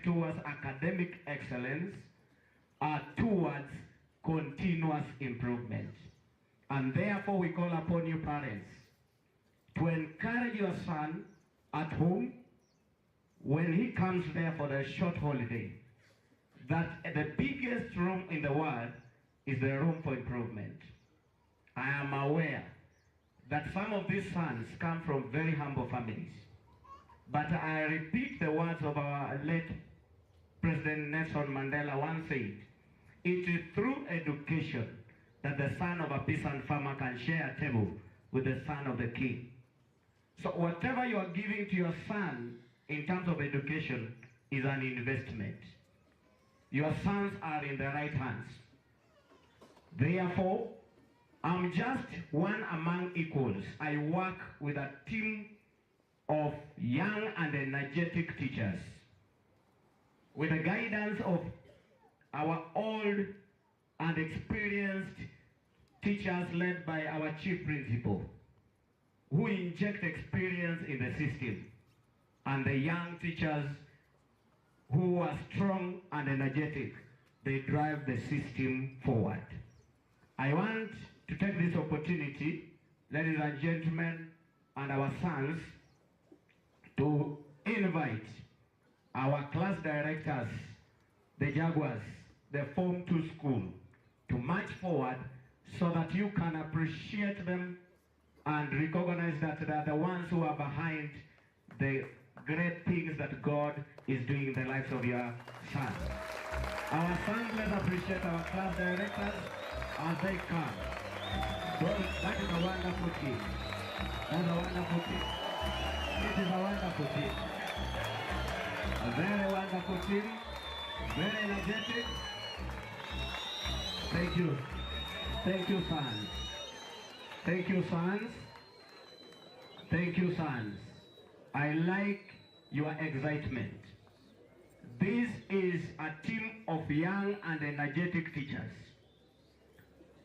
towards academic excellence towards continuous improvement. And therefore we call upon you parents to encourage your son at home when he comes there for the short holiday, that the biggest room in the world is the room for improvement. I am aware that some of these sons come from very humble families. But I repeat the words of our late President Nelson Mandela once said, it is through education that the son of a peasant farmer can share a table with the son of the king. So whatever you are giving to your son in terms of education is an investment. Your sons are in the right hands. Therefore, I'm just one among equals. I work with a team of young and energetic teachers with the guidance of our old and experienced teachers led by our chief principal, who inject experience in the system, and the young teachers who are strong and energetic. They drive the system forward. I want to take this opportunity, ladies and gentlemen, and our sons, to invite our class directors, the Jaguars, the Form 2 school, to march forward so that you can appreciate them and recognize that they are the ones who are behind the great things that God is doing in the lives of your sons. Our sons, let's appreciate our class directors as they come. That is a wonderful team. That's a wonderful team. It is a wonderful team. A very wonderful team. Very energetic. Thank you. Thank you, sons. Thank you, sons. Thank you, sons. I like your excitement. This is a team of young and energetic teachers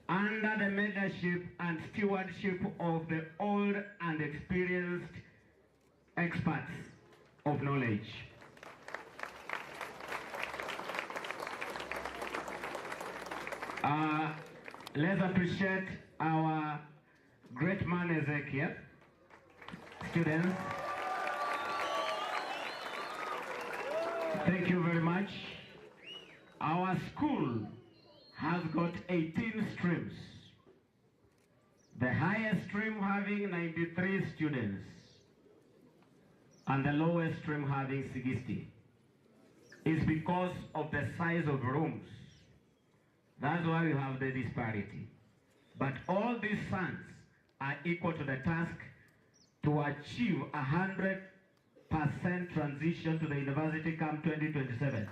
under the mentorship and stewardship of the old and experienced experts of knowledge. Let's appreciate our great man Ezekiel. Students, thank you very much. Our school has got 18 streams. The highest stream having 93 students and the lowest stream having 60. It's because of the size of rooms. That's why we have the disparity. But all these sons are equal to the task to achieve 100% transition to the university come 2027.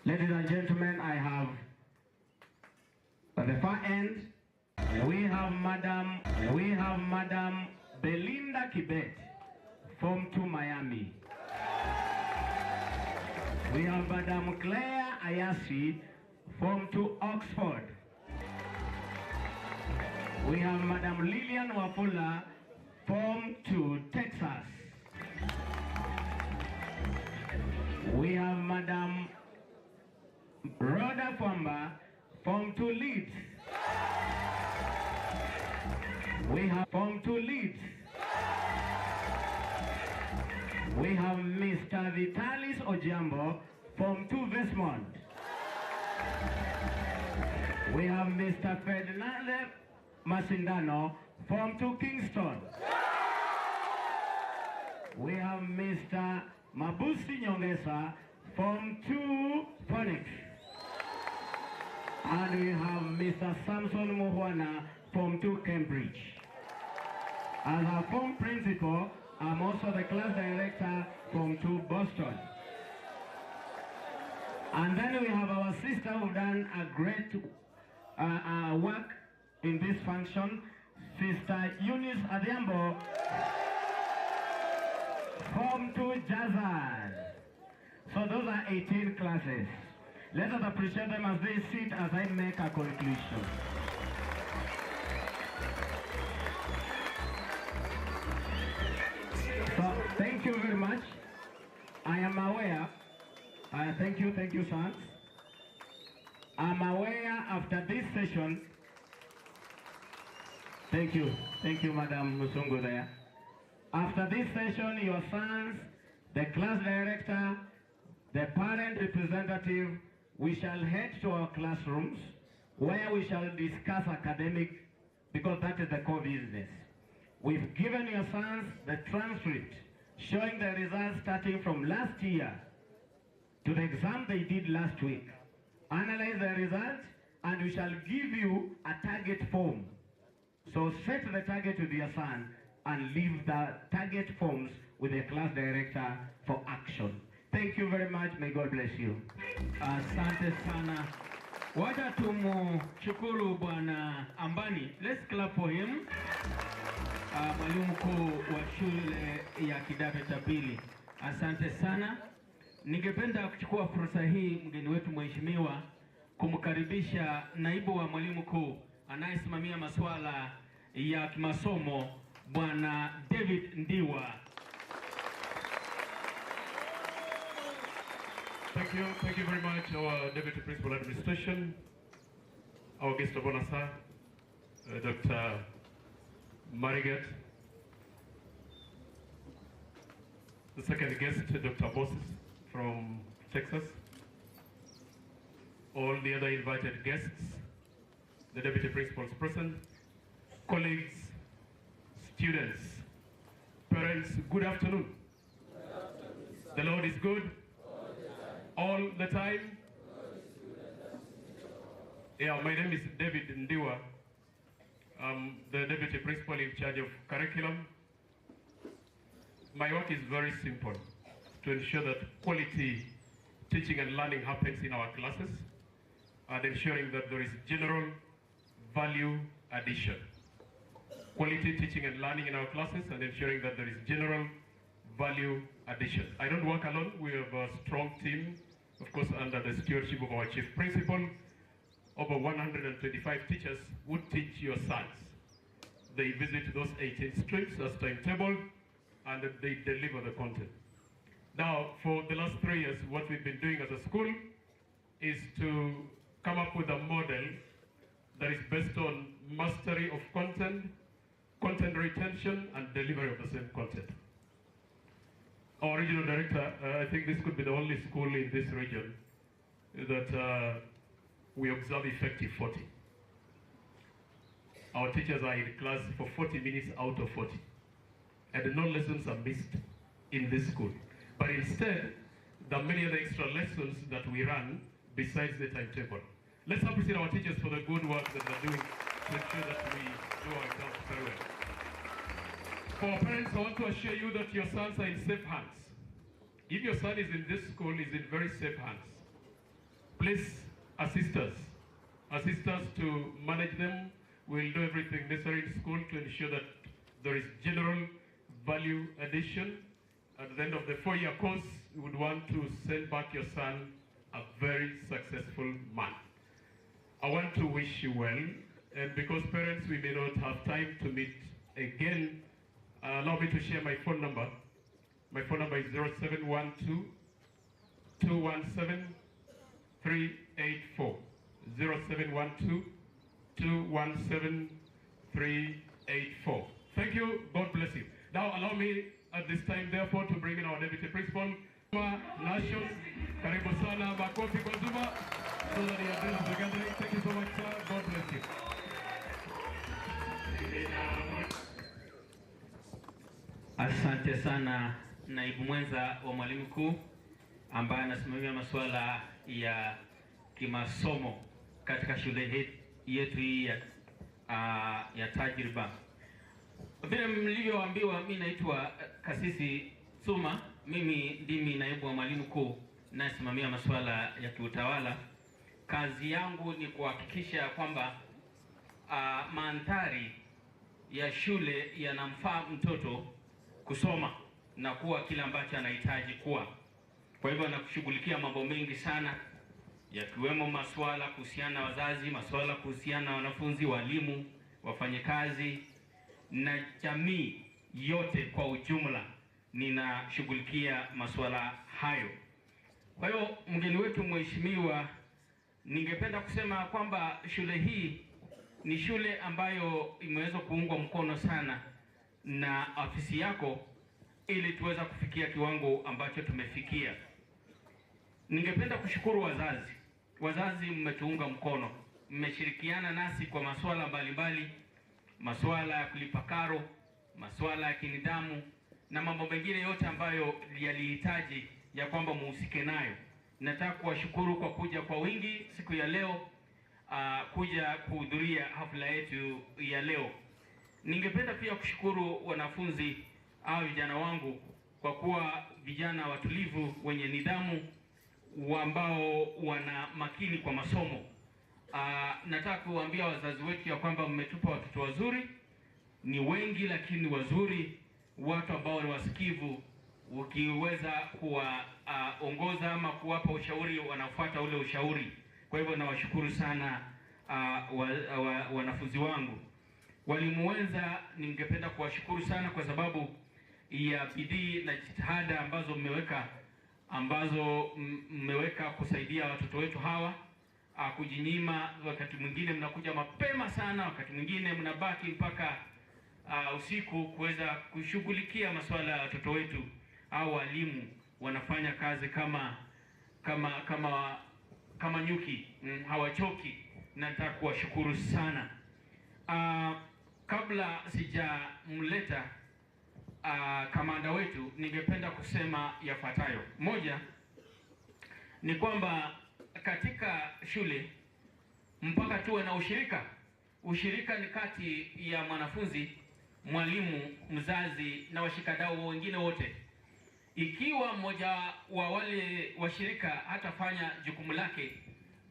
Ladies and gentlemen, I have at the far end, we have Madam Belinda Kibet from Miami. We have Madam Claire Ayasi from Oxford. We have Madam Lillian Wafula from Texas. We have Madam Rhoda Famba from Leeds. We have from Leeds. We have Mr. Vitalis Ojambo from Vermont. We have Mr. Ferdinand Masindano from Kingston. We have Mr. Mabusi Nyongesa from Phoenix. And we have Mr. Samson Muhwana from Cambridge. As our form principal, I'm also the class director from Boston. And then we have our sister who done a great work in this function, Sister Eunice Adhiambo from Jazz. So those are 18 classes. Let us appreciate them as they sit as I make a conclusion. Thank you, sons. I'm aware after this session, thank you, Madam Musungu there. After this session, your sons, the class director, the parent representative, we shall head to our classrooms where we shall discuss academic, because that is the core business. We've given your sons the transcript showing the results starting from last year to the exam they did last week. Analyze the results and we shall give you a target form. So set the target with your son and leave the target forms with the class director for action. Thank you very much. May God bless you. Asante sana. Wacha tumshukuru Bwana Ambani. Let's clap for him. Mwalimu mkuu wa shule ya kidato cha pili. Asante sana. Ningependa kuchukua fursa hii mgeni wetu mheshimiwa kumkaribisha naibu wa mwalimu mkuu anayesimamia masuala ya kimasomo Bwana David Ndiwa. Thank you very much, our Deputy Principal Administration, our guest of honor, sir, Dr. Marigat, the second guest, Dr. Bosses from Texas, all the other invited guests, the Deputy Principals present, colleagues, students, parents, good afternoon. The Lord is good. All the time? Yeah, my name is David Ndiwa. I'm the Deputy Principal in charge of curriculum. My work is very simple, to ensure that quality teaching and learning happens in our classes and ensuring that there is general value addition. Quality teaching and learning in our classes and ensuring that there is general value addition. I don't work alone. We have a strong team, of course, under the stewardship of our chief principal. Over 125 teachers would teach your sons. They visit those 18 streams as timetable and they deliver the content. Now, for the last 3 years, what we've been doing as a school is to come up with a model that is based on mastery of content, content retention, and delivery of the same content. Our regional director, I think this could be the only school in this region that we observe effective 40. Our teachers are in class for 40 minutes out of 40. And no lessons are missed in this school. But instead, there are many other extra lessons that we run besides the timetable. Let's appreciate our teachers for the good work that they're doing to ensure that we do our jobs very well. For our parents, I want to assure you that your sons are in safe hands. If your son is in this school, he's in very safe hands. Please assist us. Assist us to manage them. We'll do everything necessary in school to ensure that there is general value addition. At the end of the 4-year course, we would want to send back your son a very successful man. I want to wish you well, and because parents, we may not have time to meet again, allow me to share my phone number. My phone number is 0712 217 384. 0712 217 384. Thank you. God bless you. Now allow me at this time, therefore, to bring in our Deputy Principal, Nations. Karibu sana, makofi kwa Zuma, so that he addresses the gathering. Thank you so much, sir. God bless you. Asante sana naibu mwenza wa mwalimu mkuu ambaye anasimamia masuala ya kimasomo katika shule yetu hii ya tajriba. Vile mlivyoambiwa, mimi naitwa Kasisi Suma. Mimi ndimi naibu wa mwalimu mkuu nasimamia masuala ya kiutawala. Kazi yangu ni kuhakikisha kwamba mandhari ya shule yanamfaa mtoto kusoma na kuwa kila ambacho anahitaji kuwa. Kwa hivyo nakushughulikia mambo mengi sana, yakiwemo masuala kuhusiana na wazazi, masuala kuhusiana na wanafunzi, walimu, wafanyakazi na jamii yote kwa ujumla. Ninashughulikia masuala hayo. Kwa hiyo mgeni wetu mheshimiwa, ningependa kusema kwamba shule hii ni shule ambayo imeweza kuungwa mkono sana na afisi yako ili tuweza kufikia kiwango ambacho tumefikia. Ningependa kushukuru wazazi. Wazazi mmetuunga mkono, mmeshirikiana nasi kwa masuala mbalimbali, masuala ya kulipa karo, masuala ya kinidhamu na mambo mengine yote ambayo yalihitaji ya kwamba muhusike nayo. Nataka kuwashukuru kwa kuja kwa wingi siku ya leo, kuja kuhudhuria hafla yetu ya leo. Ningependa pia kushukuru wanafunzi au vijana wangu kwa kuwa vijana watulivu, wenye nidhamu, ambao wana makini kwa masomo. Nataka kuambia wazazi wetu ya kwamba mmetupa watoto wazuri, ni wengi lakini wazuri, watu ambao ni wasikivu, ukiweza kuwaongoza ama kuwapa ushauri wanafuata ule ushauri. Kwa hivyo nawashukuru sana wanafunzi wangu. Walimu wenza, ningependa kuwashukuru sana kwa sababu ya bidii na jitihada ambazo mmeweka kusaidia watoto wetu hawa. Kujinyima, wakati mwingine mnakuja mapema sana, wakati mwingine mnabaki mpaka usiku kuweza kushughulikia masuala ya watoto wetu. Au walimu wanafanya kazi kama nyuki, hawachoki. Nataka kuwashukuru sana. Kabla sijamleta kamanda wetu, ningependa kusema yafuatayo. Moja ni kwamba katika shule mpaka tuwe na ushirika. Ushirika ni kati ya mwanafunzi, mwalimu, mzazi na washikadau wengine wote. Ikiwa mmoja wa wale washirika hatafanya jukumu lake,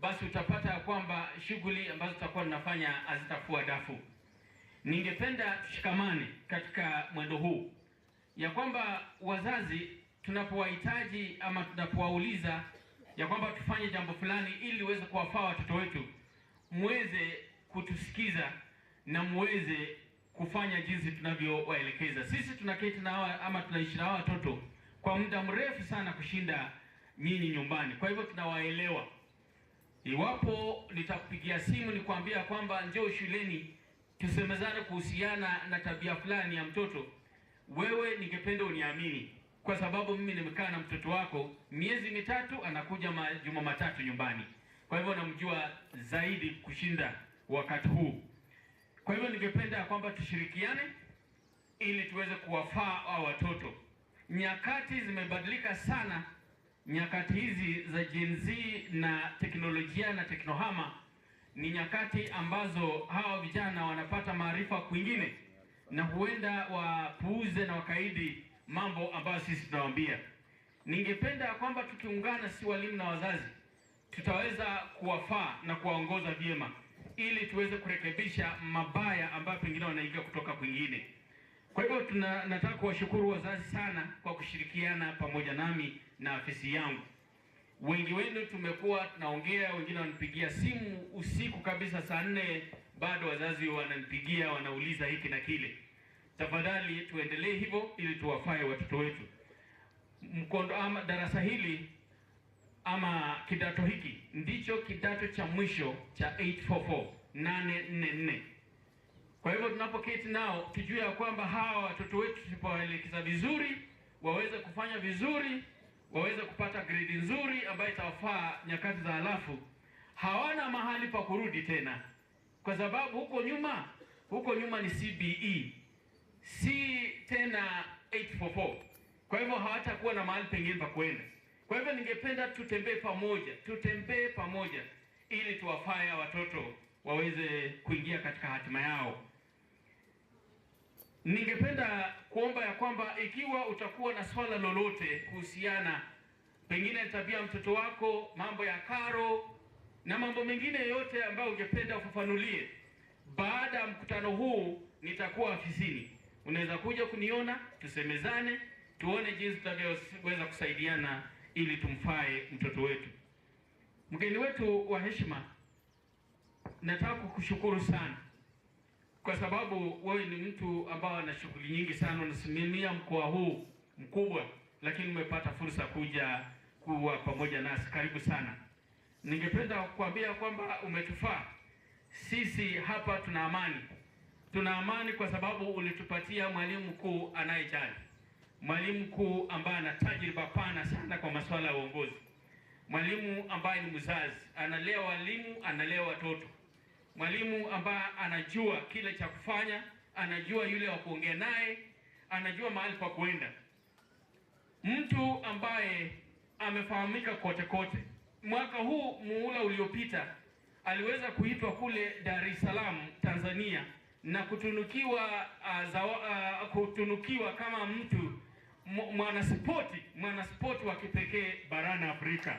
basi utapata kwamba shughuli ambazo tutakuwa tunafanya hazitafua dafu. Ningependa tushikamane katika mwendo huu, ya kwamba wazazi tunapowahitaji ama tunapowauliza ya kwamba tufanye jambo fulani ili uweze kuwafaa watoto wetu, muweze kutusikiza na muweze kufanya jinsi tunavyowaelekeza. Sisi tunaketi na hawa ama tunaishi na hawa watoto kwa muda mrefu sana kushinda nyinyi nyumbani. Kwa hivyo tunawaelewa. Iwapo nitakupigia simu nikwambia kwamba njoo shuleni tusemezane kuhusiana na tabia fulani ya mtoto, wewe ningependa uniamini, kwa sababu mimi nimekaa na mtoto wako miezi mitatu, anakuja majuma matatu nyumbani. Kwa hivyo namjua zaidi kushinda wakati huu. Kwa hivyo ningependa kwamba tushirikiane ili tuweze kuwafaa hao watoto. Nyakati zimebadilika sana, nyakati hizi za Gen Z na teknolojia na teknohama ni nyakati ambazo hawa vijana wanapata maarifa kwingine na huenda wapuuze na wakaidi mambo ambayo sisi tunawaambia. Ningependa kwamba tukiungana, si walimu na wazazi, tutaweza kuwafaa na kuwaongoza vyema ili tuweze kurekebisha mabaya ambayo pengine wanaiga kutoka kwingine. Kwa hivyo nataka kuwashukuru wazazi sana kwa kushirikiana pamoja nami na afisi yangu. Wengi wenu tumekuwa tunaongea, wengine wananipigia simu usiku kabisa saa 4, bado wazazi wananipigia wanauliza hiki na kile. Tafadhali tuendelee hivyo ili tuwafae watoto wetu. Mkondo ama darasa hili ama kidato hiki ndicho kidato cha mwisho cha 844. Kwa hivyo tunapoketi nao tujue ya kwamba hawa watoto wetu tusipowaelekeza vizuri, waweze kufanya vizuri, waweze kupata grade nzuri ambayo itawafaa nyakati za halafu, hawana mahali pa kurudi tena, kwa sababu huko nyuma ni CBE, si tena 844. Kwa hivyo hawatakuwa na mahali pengine pa kwenda. Kwa hivyo ningependa tutembee pamoja ili tuwafae watoto waweze kuingia katika hatima yao. Ningependa kuomba ya kwamba ikiwa utakuwa na swala lolote kuhusiana pengine tabia mtoto wako, mambo ya karo na mambo mengine yote ambayo ungependa ufafanulie, baada ya mkutano huu nitakuwa afisini. Unaweza kuja kuniona, tusemezane, tuone jinsi tutaweza kusaidiana ili tumfae mtoto wetu. Mgeni wetu wa heshima, nataka kukushukuru sana kwa sababu wewe ni mtu ambao ana shughuli nyingi sana, unasimamia mkoa huu mkubwa, lakini umepata fursa kuja kuwa pamoja nasi. Karibu sana. Ningependa kuambia kwamba umetufaa. Sisi hapa tuna amani. Tuna amani kwa sababu ulitupatia mwalimu mkuu anayejali. Mwalimu mkuu ambaye ana tajriba pana sana kwa masuala ya uongozi. Mwalimu ambaye ni mzazi, analea walimu, analea watoto. Mwalimu ambaye anajua kile cha kufanya, anajua yule wa kuongea naye, anajua mahali pa kuenda. Mtu ambaye amefahamika kote kote. Mwaka huu muhula uliopita aliweza kuitwa kule Dar es Salaam, Tanzania, na kutunukiwa kama mtu mwanaspoti wa kipekee barani Afrika.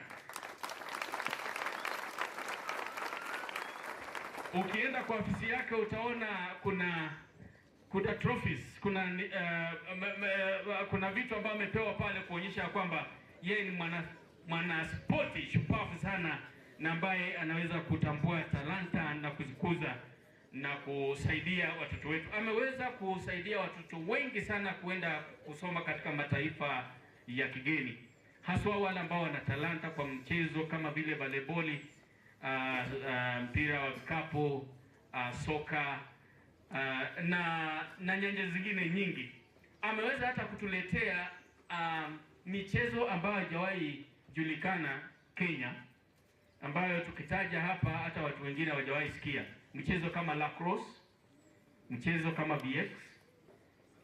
Ukienda kwa ofisi yake utaona kuna trophies, kuna vitu ambavyo amepewa pale kuonyesha kwamba yeye ni mwanaspoti shupavu sana na ambaye anaweza kutambua talanta na kuzikuza na kusaidia watoto wetu. Ameweza kusaidia watoto wengi sana kuenda kusoma katika mataifa ya kigeni, haswa wale ambao wana talanta kwa mchezo kama vile volleyball, mpira wa vikapu, soka, na nyanja zingine nyingi. Ameweza hata kutuletea michezo ambayo haijawahi julikana Kenya, ambayo tukitaja hapa hata watu wengine hawajawahi sikia. Mchezo kama lacrosse, mchezo kama BX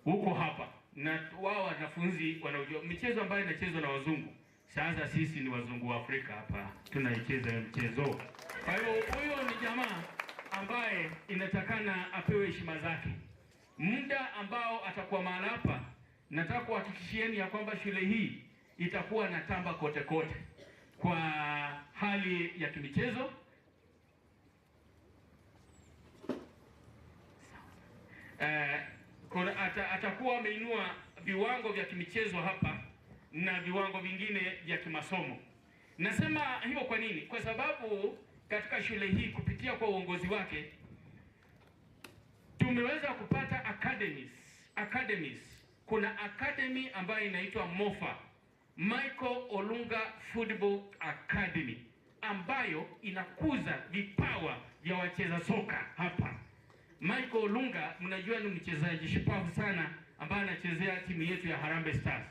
huko hapa, na wao wanafunzi wanaojua michezo ambayo inachezwa na wazungu. Sasa sisi ni wazungu wa Afrika hapa tunaicheza mchezo. Kwa hiyo huyo ni jamaa ambaye inatakana apewe heshima zake. Muda ambao atakuwa mahali hapa, nataka kuhakikishieni ya kwamba shule hii itakuwa na tamba kote kote kwa hali ya kimichezo. Atakuwa ameinua viwango vya kimichezo hapa na viwango vingine vya kimasomo. Nasema hivyo kwa nini? Kwa sababu katika shule hii kupitia kwa uongozi wake tumeweza kupata academies. Kuna academy ambayo inaitwa MOFA, Michael Olunga Football Academy, ambayo inakuza vipawa vya wacheza soka hapa. Michael Olunga mnajua ni mchezaji shupavu sana ambaye anachezea timu yetu ya Harambee Stars.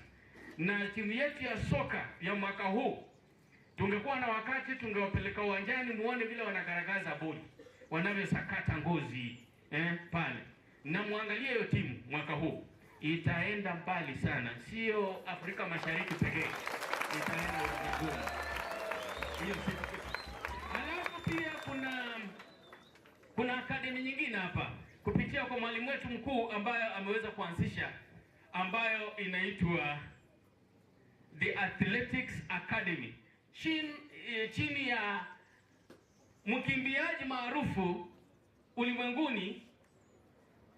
Na timu yetu ya soka ya mwaka huu tungekuwa na wakati tungewapeleka uwanjani muone vile wanagaragaza bodi, wanavyosakata ngozi pale. Na muangalie hiyo timu mwaka huu itaenda mbali sana, sio Afrika Mashariki pekee, itaenda ulimwenguni. Hiyo siku. Alafu pia kuna akademi nyingine hapa kupitia kwa mwalimu wetu mkuu ambayo ameweza kuanzisha, ambayo inaitwa The Athletics Academy, chini ya mkimbiaji maarufu ulimwenguni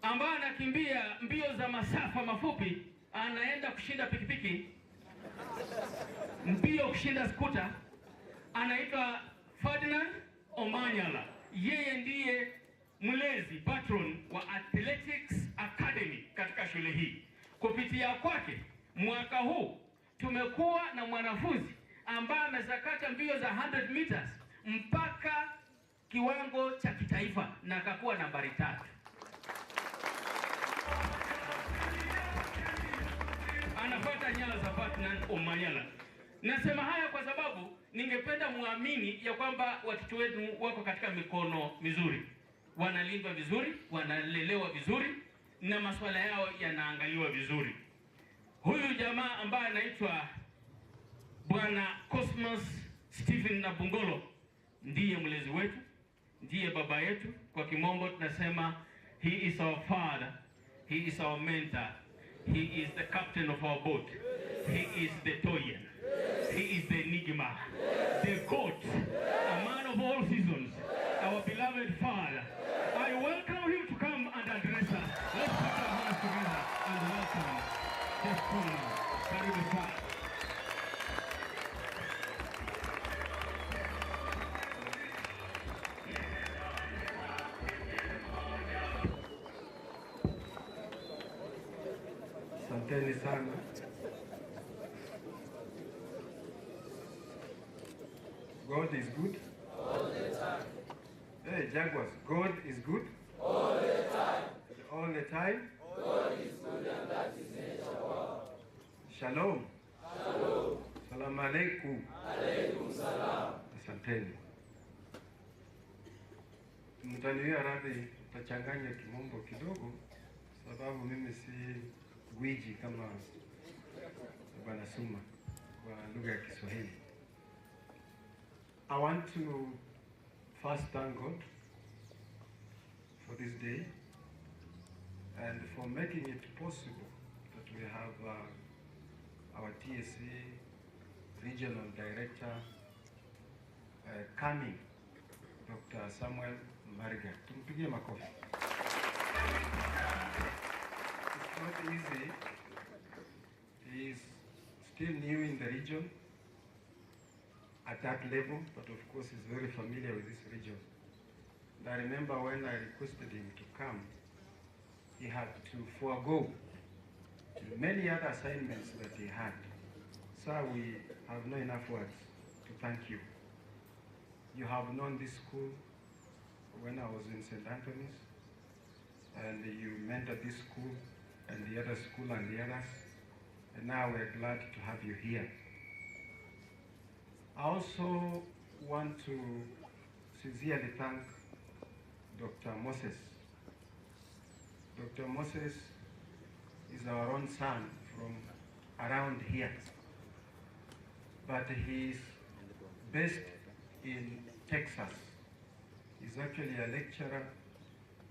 ambaye anakimbia mbio za masafa mafupi, anaenda kushinda pikipiki, mbio kushinda skuta, anaitwa Ferdinand Omanyala. Yeye ndiye mlezi patron wa Athletics Academy katika shule hii. Kupitia kwake mwaka huu tumekuwa na mwanafunzi ambaye amesakata mbio za 100 meters mpaka kiwango cha kitaifa na akakuwa nambari 3. Anafuata nyayo za Ferdinand Omanyala. Nasema haya kwa sababu ningependa muamini ya kwamba watoto wetu wako katika mikono mizuri, wanalindwa vizuri, wanalelewa vizuri, na masuala yao yanaangaliwa vizuri. Huyu jamaa ambaye anaitwa Bwana Cosmos Stephen Nabungolo ndiye mlezi wetu, ndiye baba yetu. Kwa kimombo tunasema he is our father, he is our mentor, he is the captain of our boat, he is the Toyen, he is the Enigma, the goat, a man of all seasons, our beloved father. I welcome him to come and address us. Let's put our hands together and welcome this corner. Karibu sana. Asanteni sana. God is good. All the time. Hey, Jaguars, God is good. All the time. All the time. God is good and that is nature power. Shalom. Shalom. Salam alaikum. Alaikum salam. Asanteni. Mtaniwia radhi, tachanganya kimombo kidogo sababu mimi si gwiji kama Bwana Suma kwa lugha ya Kiswahili. I want to first thank God for this day and for making it possible that we have our TSC Regional Director coming, Dr. Samuel Mariga. Tumpigie makofi. It's not easy. He is still new in the region at that level, but of course he's very familiar with this region. And I remember when I requested him to come, he had to forego many other assignments that he had. Sir, we have not enough words to thank you. You have known this school when I was in St. Anthony's, and you mentored this school and the other school and the others, and now we're glad to have you here. I also want to sincerely thank Dr. Moses. Dr. Moses is our own son from around here, but he's based in Texas. He's actually a lecturer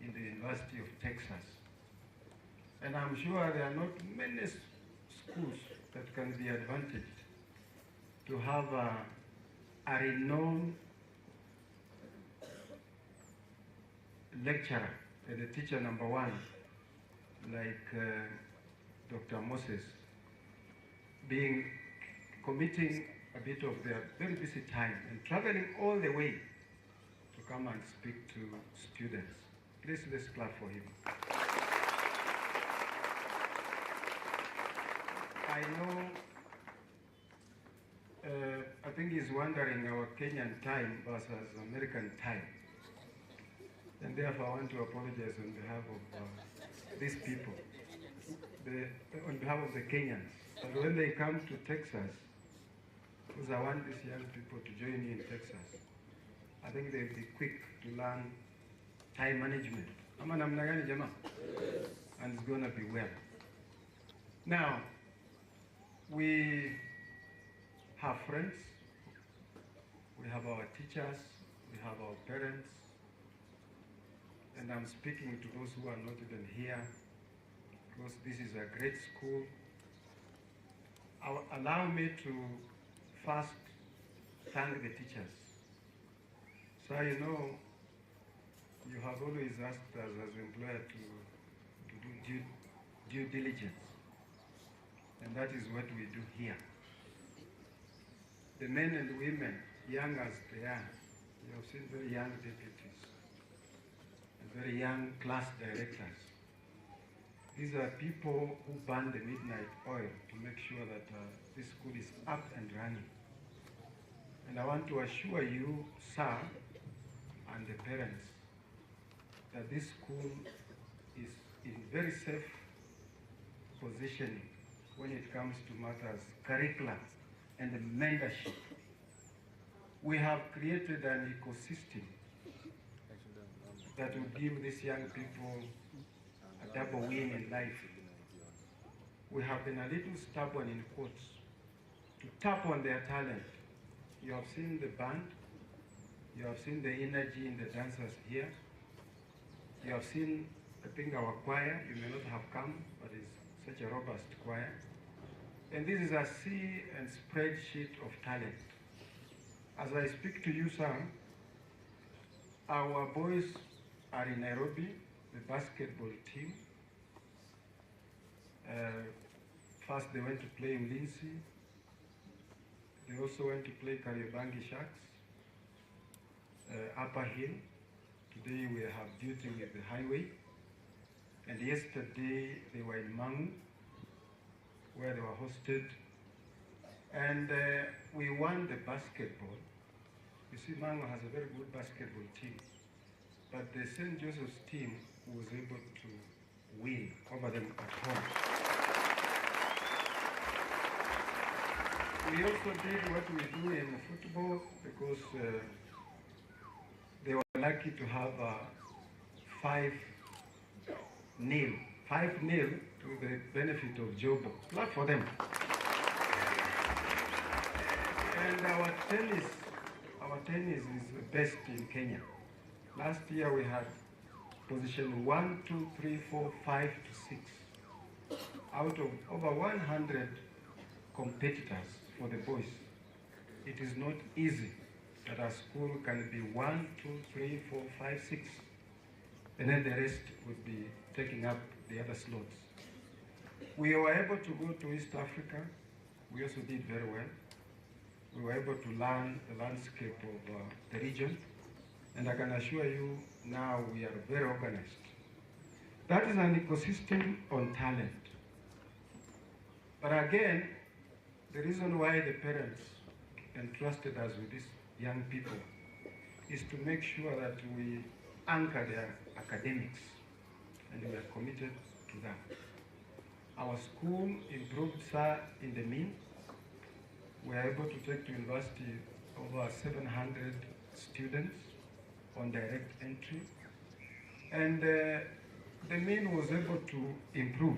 in the University of Texas. And I'm sure there are not many schools that can be advantaged to have a renowned lecturer and a teacher number one like Dr. Moses committing a bit of their very busy time and traveling all the way to come and speak to students. Please, let's clap for him. I know, I think he's wondering our Kenyan time versus American time. And therefore I want to apologize on behalf of these people, on behalf of the Kenyans. But when they come to Texas, because I want these young people to join me in Texas, I think they'll be quick to learn time management. Ama namna gani jamaa? And it's going to be well. Now, we have friends, we have our teachers, we have our parents, and I'm speaking to those who are not even here, because this is a great school. Allow me to first thank the teachers. So you know, you have always asked us as an employer to do due diligence. And that is what we do here. The men and women, young as they are, you have seen very young deputies and very young class directors. These are people who burn the midnight oil to make sure that this school is up and running. And I want to assure you, sir, and the parents, that this school is in very safe positioning when it comes to matters curriculum and the mentorship. We have created an ecosystem that will give these young people a double win in life. We have been a little stubborn in quotes to tap on their talent. You have seen the band, you have seen the energy in the dancers here, you have seen, I think, our choir. You may not have come, but it's such a robust choir. And this is a sea and spreadsheet of talent. As I speak to you, sir, our boys are in Nairobi, the basketball team. First they went to play in Lindsay. They also went to play Kariobangi Sharks, Upper Hill. Today we have duty with the highway. And yesterday they were in Mangu, where they were hosted. And we won the basketball. You see, Mango has a very good basketball team, but the St. Joseph's team was able to win over them at home. We also did what we do in football because they were lucky to have 5-0 to the benefit of Jobo. Clap for them. And our tennis is the best in Kenya. Last year we had position 1, 2, 3, 4, 5 to 6 out of over 100 competitors for the boys. It is not easy that a school can be 1, 2, 3, 4, 5, 6, and then the rest would be taking up the other slots. We were able to go to East Africa. We also did very well. We were able to learn the landscape of the region, and I can assure you now we are very organized. That is an ecosystem on talent. But again, the reason why the parents entrusted us with these young people is to make sure that we anchor their academics, and we are committed to that. Our school improved, sir, in the mean. We are able to take to university over 700 students on direct entry, and the mean was able to improve.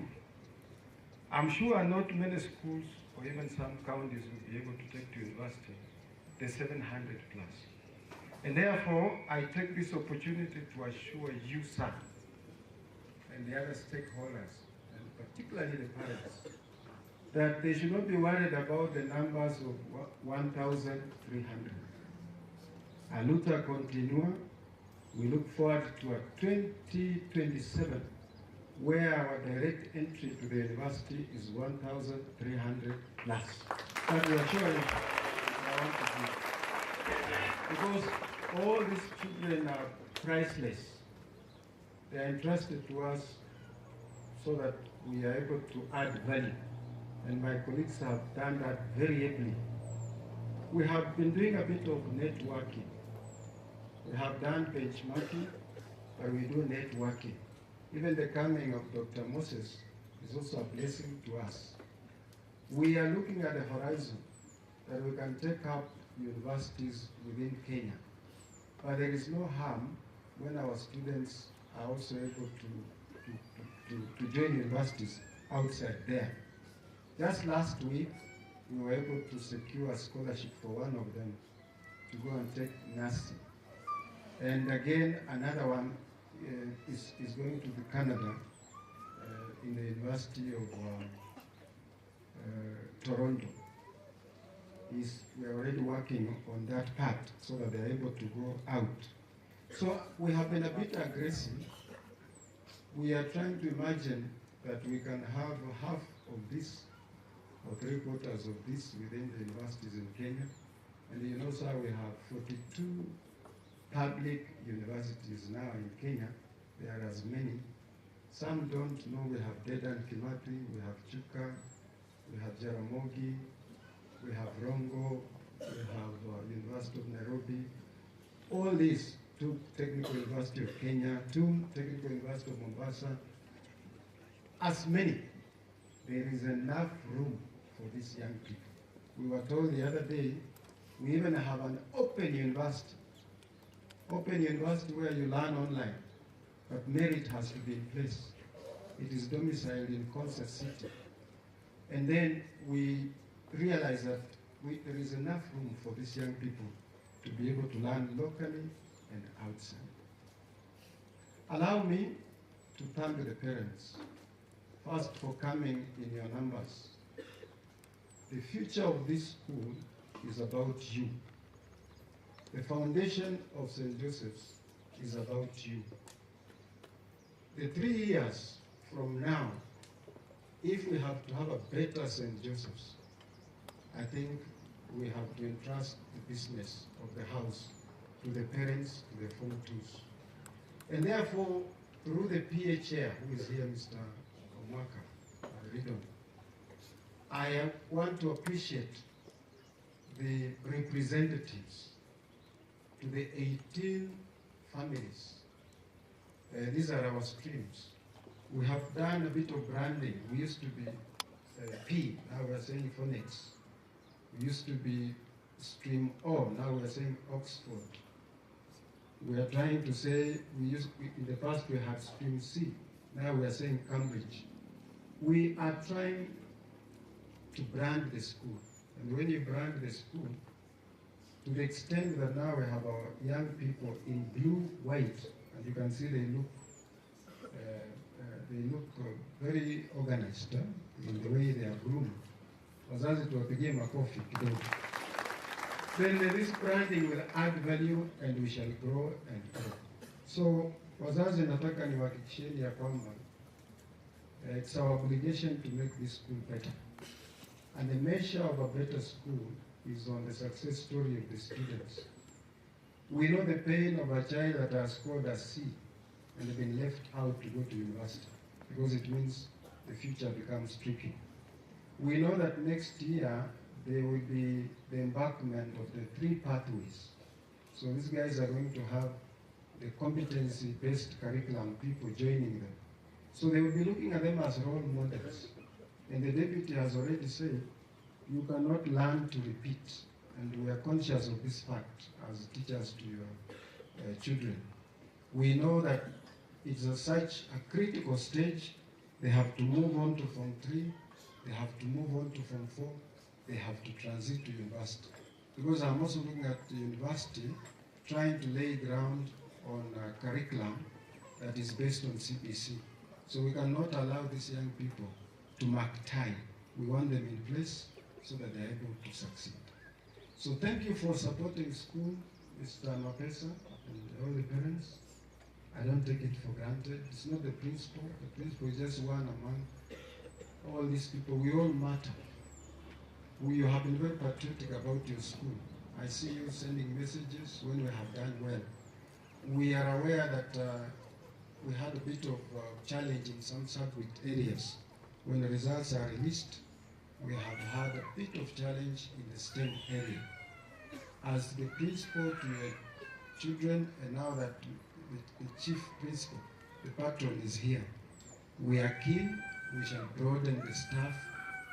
I'm sure not many schools or even some counties will be able to take to university the 700 plus. And therefore, I take this opportunity to assure you, sir, and the other stakeholders, and particularly the parents, that they should not be worried about the numbers of 1,300. A luta continua. We look forward to a 2027 where our direct entry to the university is 1,300 plus. That we are sure I want to do. Because all these children are priceless. They are entrusted to us so that we are able to add value. And my colleagues have done that very ably. We have been doing a bit of networking. We have done benchmarking, but we do networking. Even the coming of Dr. Moses is also a blessing to us. We are looking at the horizon that we can take up universities within Kenya. But there is no harm when our students are also able to join universities outside there. Just last week, we were able to secure a scholarship for one of them to go and take nursing. And again, another one is going to Canada in the University of Toronto. We are already working on that part so that they are able to go out. So we have been a bit aggressive. We are trying to imagine that we can have half of this or 3/4 of this within the universities in Kenya. And you know, sir, we have 42 public universities now in Kenya. There are as many. Some don't know we have Dedan Kimathi, we have Chuka, we have Jaramogi, we have Rongo, we have University of Nairobi. All these, 2 Technical University of Kenya, 2 Technical University of Mombasa. As many, there is enough room for these young people. We were told the other day, we even have an open university. Open university where you learn online, but merit has to be in place. It is domiciled in Concert City. And then we realize that there is enough room for these young people to be able to learn locally and outside. Allow me to thank the parents, first for coming in your numbers. The future of this school is about you. The foundation of St. Joseph's is about you. The 3 years from now, if we have to have a better St. Joseph's, I think we have to entrust the business of the house to the parents, to the Form 2s. And therefore, through the PA chair, who is here, Mr. Omwaka Ridon, I want to appreciate the representatives to the 18 families. These are our streams. We have done a bit of branding. We used to be P, now we are saying phonics. We used to be stream O, now we are saying Oxford. We are trying to say, in the past we had stream C, now we are saying Cambridge. We are trying to brand the school. And when you brand the school, to the extent that now we have our young people in blue, white, and you can see they look very organized in the way they are groomed. Wazazi tuwapigie makofi kidogo. Then this branding will add value and we shall grow and grow. So wazazi nataka niwahakikishieni ya kwamba it's our obligation to make this school better. And the measure of a better school is on the success story of the students. We know the pain of a child that has scored a C and been left out to go to university, because it means the future becomes tricky. We know that next year there will be the embarkment of the 3 pathways. So these guys are going to have the competency-based curriculum, people joining them. So they will be looking at them as role models. And the deputy has already said, you cannot learn to repeat. And we are conscious of this fact as teachers to your children. We know that it's such a critical stage. They have to move on to Form 3, they have to move on to Form 4, they have to transit to university. Because I'm also looking at the university, trying to lay ground on a curriculum that is based on CPC. So we cannot allow these young people to mark time. We want them in place so that they're able to succeed. So thank you for supporting school, Mr. Mapesa, and all the parents. I don't take it for granted. It's not the principal. The principal is just one among all these people. We all matter. You have been very patriotic about your school. I see you sending messages when we have done well. We are aware that we had a bit of challenge in some subject areas. When the results are released, we have had a bit of challenge in the STEM area. As the principal to your children, and now that the chief principal, the patron is here, we are keen. We shall broaden the staff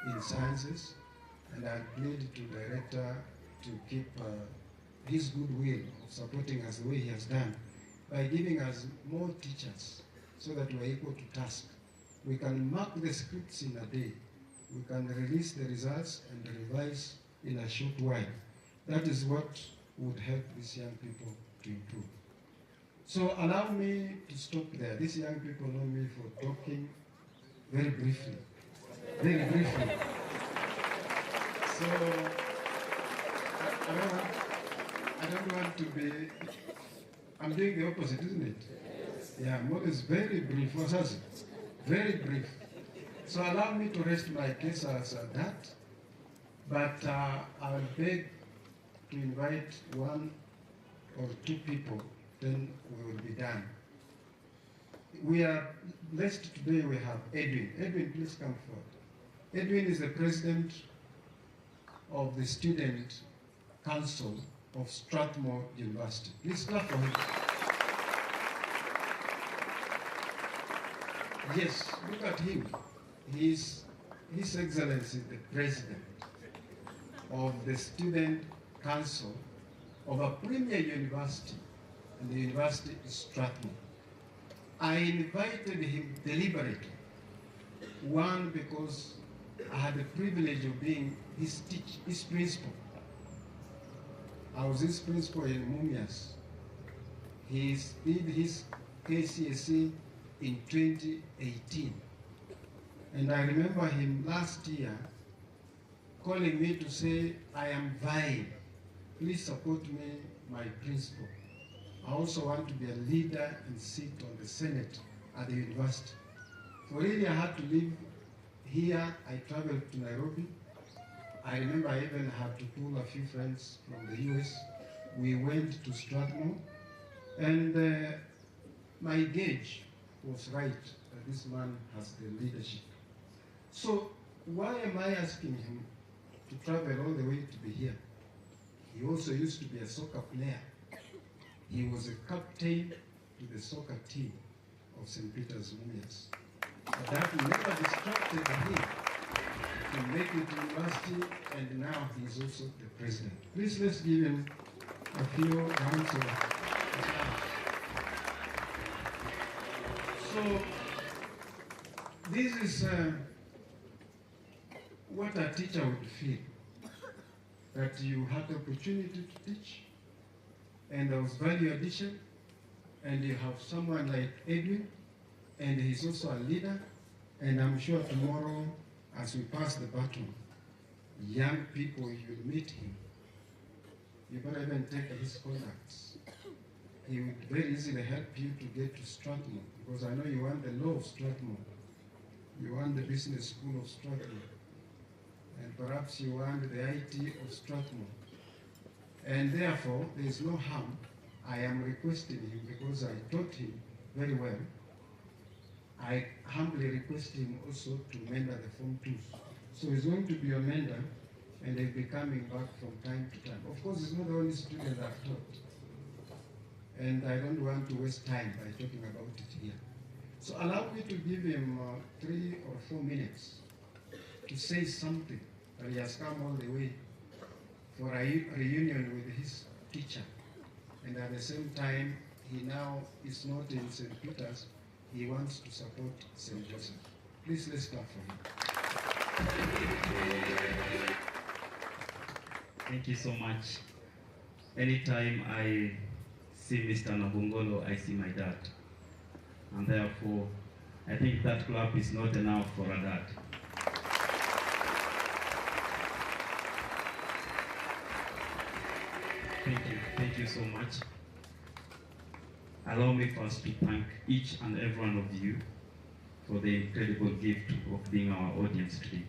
in sciences, and I plead to director to keep his goodwill of supporting us the way he has done by giving us more teachers so that we are equal to task. We can mark the scripts in a day. We can release the results and revise in a short while. That is what would help these young people to improve. So allow me to stop there. These young people know me for talking very briefly. Very briefly. So I don't want to be, I'm doing the opposite, isn't it? Yeah, I'm always very brief. What's that? Very brief. So allow me to rest my case as that, but I'll beg to invite 1 or 2 people, then we will be done. We are blessed today, we have Edwin. Edwin, please come forward. Edwin is the president of the Student Council of Strathmore University. Please clap for him. Yes, look at him. His Excellency, the President of the Student Council of a premier university, and the university is Strathmore. I invited him deliberately. One, because I had the privilege of being his principal. I was his principal in Mumias. He did his KCSE in 2018. And I remember him last year calling me to say, I am vying. Please support me, my principal. I also want to be a leader and sit on the Senate at the university. For really, I had to leave here. I traveled to Nairobi. I remember I even had to pull a few friends from the US. We went to Strathmore, and my gauge was right that this man has the leadership. So why am I asking him to travel all the way to be here? He also used to be a soccer player He was a captain to the soccer team of St. Peter's Mumias. But that never distracted him to make it to university, and now he's also the president. Please, let's give him a few rounds of applause. So, this is what a teacher would feel, that you had the opportunity to teach, and there was value addition, and you have someone like Edwin, and he's also a leader, and I'm sure tomorrow, as we pass the baton, young people, you will meet him. You better even take his contacts. He would very easily help you to get to Strathmore, because I know you want the law of Strathmore. You want the business school of Strathmore. And perhaps you want the IT of Strathmore. And therefore, there is no harm. I am requesting him, because I taught him very well. I humbly request him also to mentor the Form 2s. So he's going to be a mentor, and he'll be coming back from time to time. Of course, he's not the only student I've taught. And I don't want to waste time by talking about it here. So allow me to give him 3 or 4 minutes to say something, that he has come all the way for a reunion with his teacher. And at the same time, he now is not in St. Peter's, he wants to support St. Joseph. Please, let's clap for him. Thank you so much. Anytime I see Mr. Nabongolo, I see my dad. And therefore, I think that clap is not enough for a dad. Thank you so much. Allow me first to thank each and every one of you for the incredible gift of being our audience today.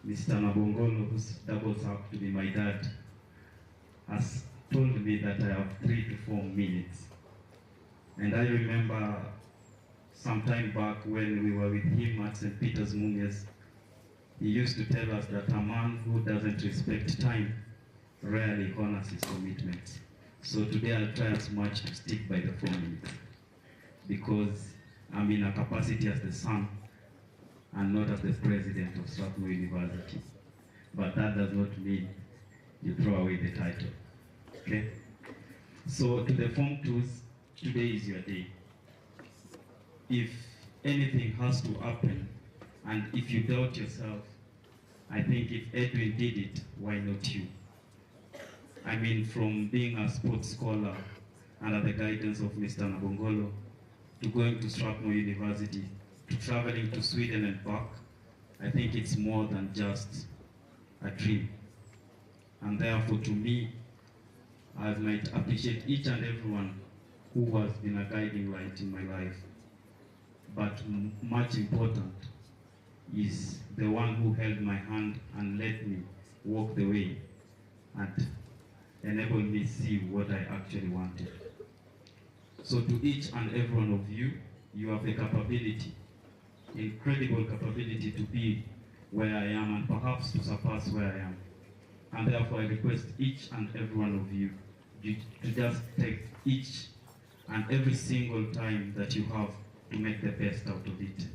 Mr. Nabongolo, who doubles up to be my dad, has told me that I have 3 to 4 minutes. And I remember some time back when we were with him at St. Peter's Mumias, he used to tell us that a man who doesn't respect time rarely honors his commitments. So today I'll try as much to stick by the 4 minutes, because I'm in a capacity as the son and not as the president of Strathmore University. But that does not mean you throw away the title. Okay? So to the Form 2s, today is your day. If anything has to happen, and if you doubt yourself, I think if Edwin did it, why not you? I mean, from being a sports scholar under the guidance of Mr. Nabongolo, to going to Strathmore University, to traveling to Sweden and back, I think it's more than just a dream. And therefore, to me, I might appreciate each and everyone who has been a guiding light in my life. But much important is the one who held my hand and let me walk the way and enabled me to see what I actually wanted. So to each and every one of you, you have the capability, incredible capability to be where I am and perhaps to surpass where I am. And therefore I request each and every one of you to just take each and every single time that you have to make the best out of it.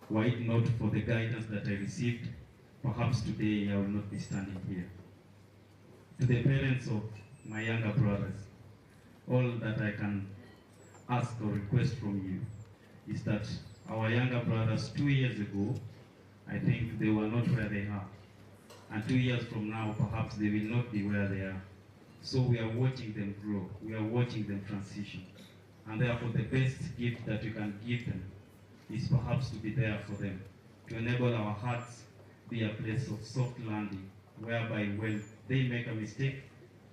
Were it not for the guidance that I received, perhaps today I will not be standing here. To the parents of my younger brothers, all that I can ask or request from you is that our younger brothers 2 years ago, I think they were not where they are. And 2 years from now, perhaps they will not be where they are. So we are watching them grow. We are watching them transition. And therefore the best gift that we can give them is perhaps to be there for them, to enable our hearts be a place of soft landing, whereby when they make a mistake,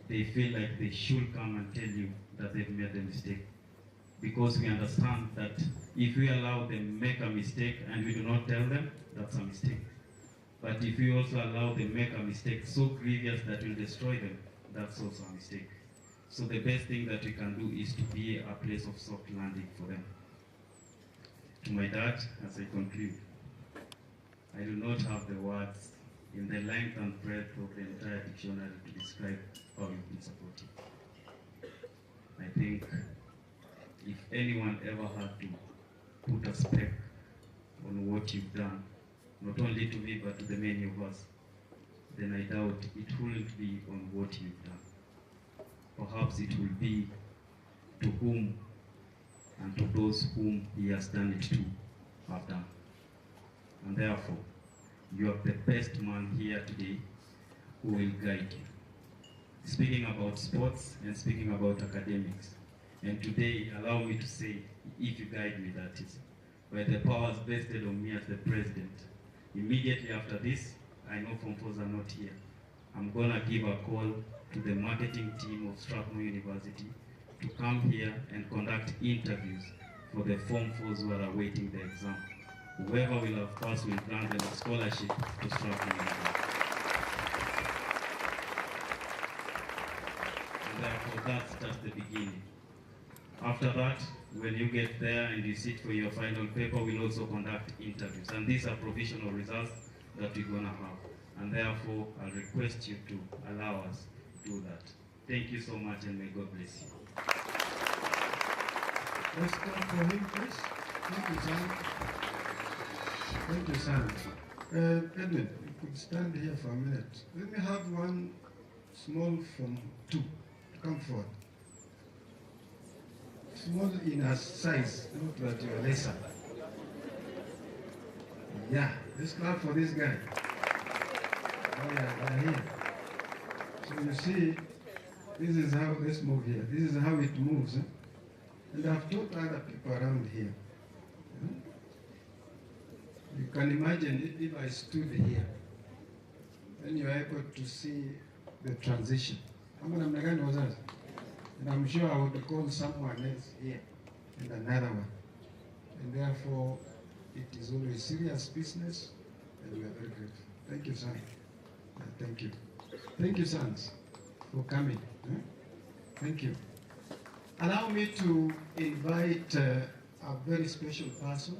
they feel like they should come and tell you that they've made a mistake. Because we understand that if we allow them make a mistake and we do not tell them, that's a mistake. But if we also allow them make a mistake so grievous that will destroy them, that's also a mistake. So the best thing that we can do is to be a place of soft landing for them. To my dad, as I conclude, I do not have the words in the length and breadth of the entire dictionary to describe how you've been supportive. I think if anyone ever had to put a speck on what you've done, not only to me but to the many of us, then I doubt it wouldn't be on what you've done. Perhaps it will be to whom and to those whom he has done it to have done. And therefore, you are the best man here today who will guide you. Speaking about sports and speaking about academics, and today allow me to say, if you guide me, that is, by the powers vested on me as the president, immediately after this, I know Form 4s are not here. I'm gonna give a call to the marketing team of Strathmore University to come here and conduct interviews for the Form 4s who are awaiting the exam. Whoever will have passed will grant them a scholarship to Strathmore University. And therefore, that's just the beginning. After that, when you get there and you sit for your final paper, we'll also conduct interviews. And these are provisional results that we're gonna have. And therefore, I'll request you to allow us to do that. Thank you so much, and may God bless you. Let's clap for him, please. Thank you, son. Thank you, son. Edwin, you could stand here for a minute. Let me have one small Form 2 to come forward. Small in a size, not that you are lesser. Yeah, let's clap for this guy. Oh yeah, they're here. So you see, this is how, let's move here. This is how it moves. And I've taught other people around here. You can imagine if I stood here, then you're able to see the transition. And I'm sure I would call someone else here and another one. And therefore, it is always serious business, and we are very grateful. Thank you, son. Thank you. Thank you, sons, for coming. Thank you. Allow me to invite a very special person.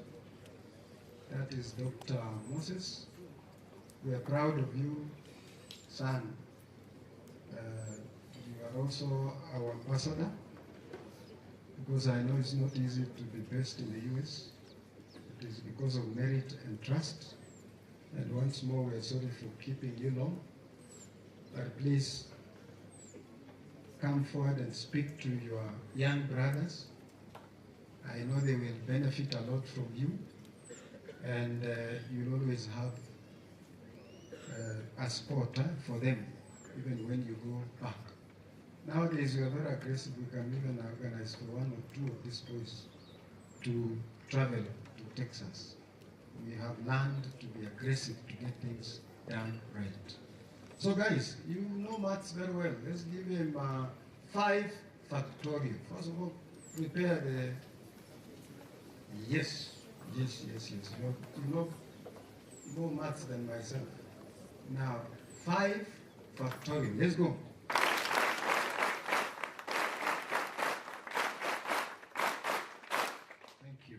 That is Dr. Moses. We are proud of you, son. You are also our ambassador, because I know it's not easy to be based in the US. It is because of merit and trust. And once more, we are sorry for keeping you long. But please come forward and speak to your young brothers. I know they will benefit a lot from you. And you'll always have a spot for them, even when you go back. Nowadays, we are very aggressive. We can even organize for one or two of these boys to travel to Texas. We have learned to be aggressive to get things done right. So guys, you know maths very well. Let's give him 5 factorial. First of all, prepare the, yes. You know more maths than myself. Now, 5 factorial. Let's go. Thank you.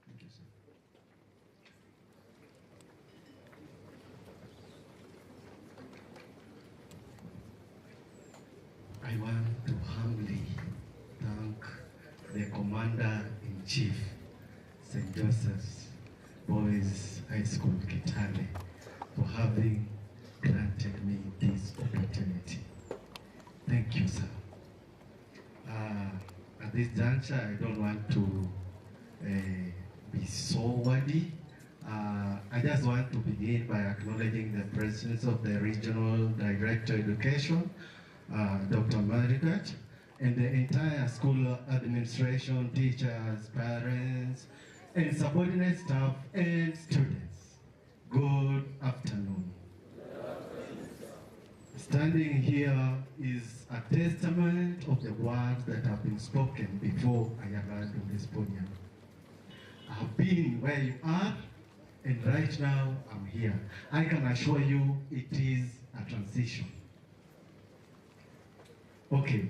Thank you, sir. I want to humbly thank the Commander-in-Chief, St. Joseph's Boys High School, Kitale, for having granted me this opportunity. Thank you, sir. At this juncture, I don't want to be so wordy. I just want to begin by acknowledging the presence of the Regional Director of Education, Dr. Marigat, and the entire school administration, teachers, parents, and subordinate staff and students. Good afternoon. Standing here is a testament of the words that have been spoken before I arrived on this podium. I have been where you are, and right now I'm here. I can assure you it is a transition. Okay,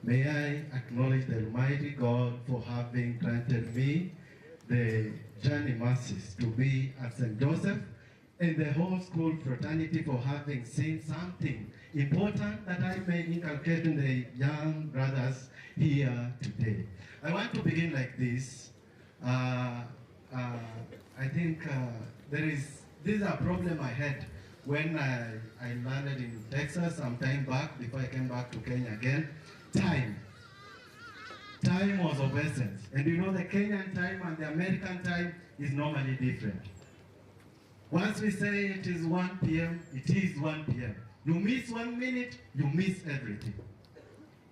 may I acknowledge the Almighty God for having granted me the journey mercies to be at St. Joseph and the whole school fraternity for having seen something important that I may inculcate in the young brothers here today. I want to begin like this. I think this is a problem I had when I landed in Texas some time back, before I came back to Kenya again. Time. Time was of essence. And you know the Kenyan time and the American time is normally different. Once we say it is 1 p.m., it is 1 p.m. You miss 1 minute, you miss everything.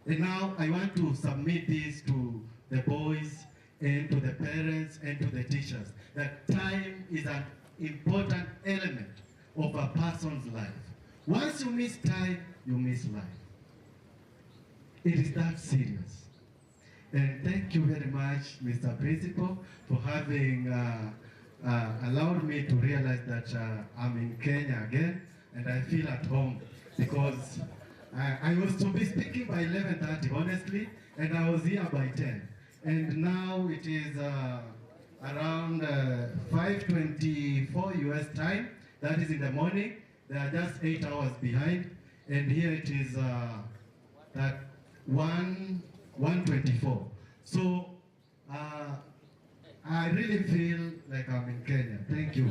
And now I want to submit this to the boys and to the parents and to the teachers, that time is an important element of a person's life. Once you miss time, you miss life. It is that serious. And thank you very much, Mr. Principal, for having allowed me to realize that I'm in Kenya again, and I feel at home, because I was to be speaking by 11:30, honestly, and I was here by 10. And now it is around 5:24 US time, that is in the morning. They are just 8 hours behind, and here it is that 1:24. So I really feel like I'm in Kenya. Thank you.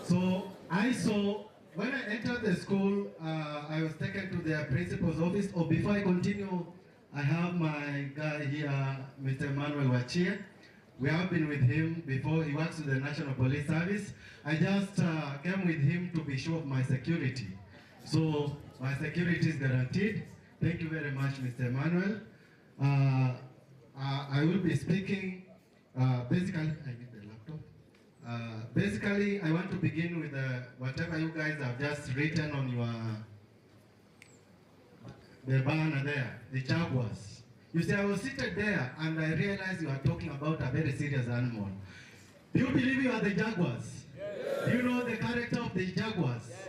So I saw, when I entered the school, I was taken to the principal's office. Or before I continue, I have my guy here, Mr. Emmanuel Wachia. We have been with him before. He works with the National Police Service. I just came with him to be sure of my security. So my security is guaranteed. Thank you very much, Mr. Emmanuel. I will be speaking, basically, I need the laptop. Basically, I want to begin with whatever you guys have just written on the banner there, the jaguars. You see, I was seated there and I realized you are talking about a very serious animal. Do you believe you are the jaguars? Yes. Do you know the character of the jaguars? Yes.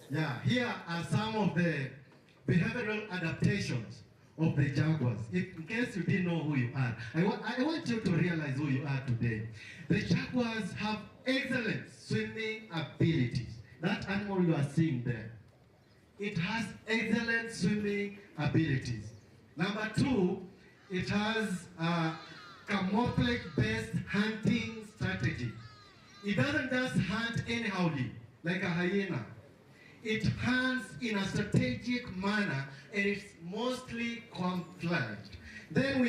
Yeah, here are some of the behavioral adaptations of the jaguars. In case you didn't know who you are, I want you to realize who you are today. The jaguars have excellent swimming abilities. That animal you are seeing there, it has excellent swimming abilities. Number two, it has a camouflage-based hunting strategy. It doesn't just hunt anyhowly, like a hyena. It hunts in a strategic manner, and it's mostly camouflaged. Then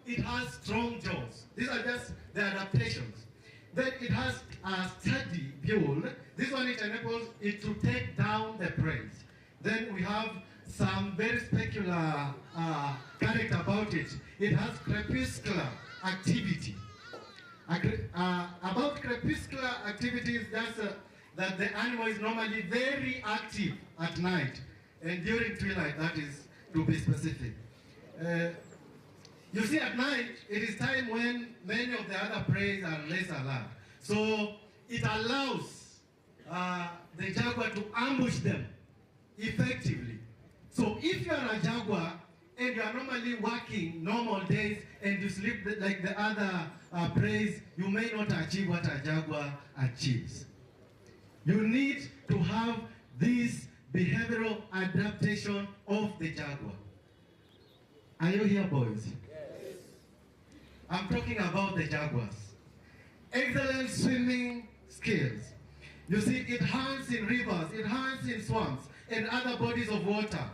it has strong jaws. These are just the adaptations. Then it has a sturdy bill. This one, it enables it to take down the prey. Then we have some very specular character about it. It has crepuscular activity. About crepuscular activity is just that the animal is normally very active at night and during twilight, that is to be specific. You see, at night, it is time when many of the other prey are less alert. So it allows the jaguar to ambush them effectively. So if you are a jaguar and you are normally working normal days and you sleep like the other prey, you may not achieve what a jaguar achieves. You need to have this behavioral adaptation of the jaguar. Are you here, boys? Yes. I'm talking about the jaguars. Excellent swimming skills. You see, it hunts in rivers, it hunts in swamps and other bodies of water.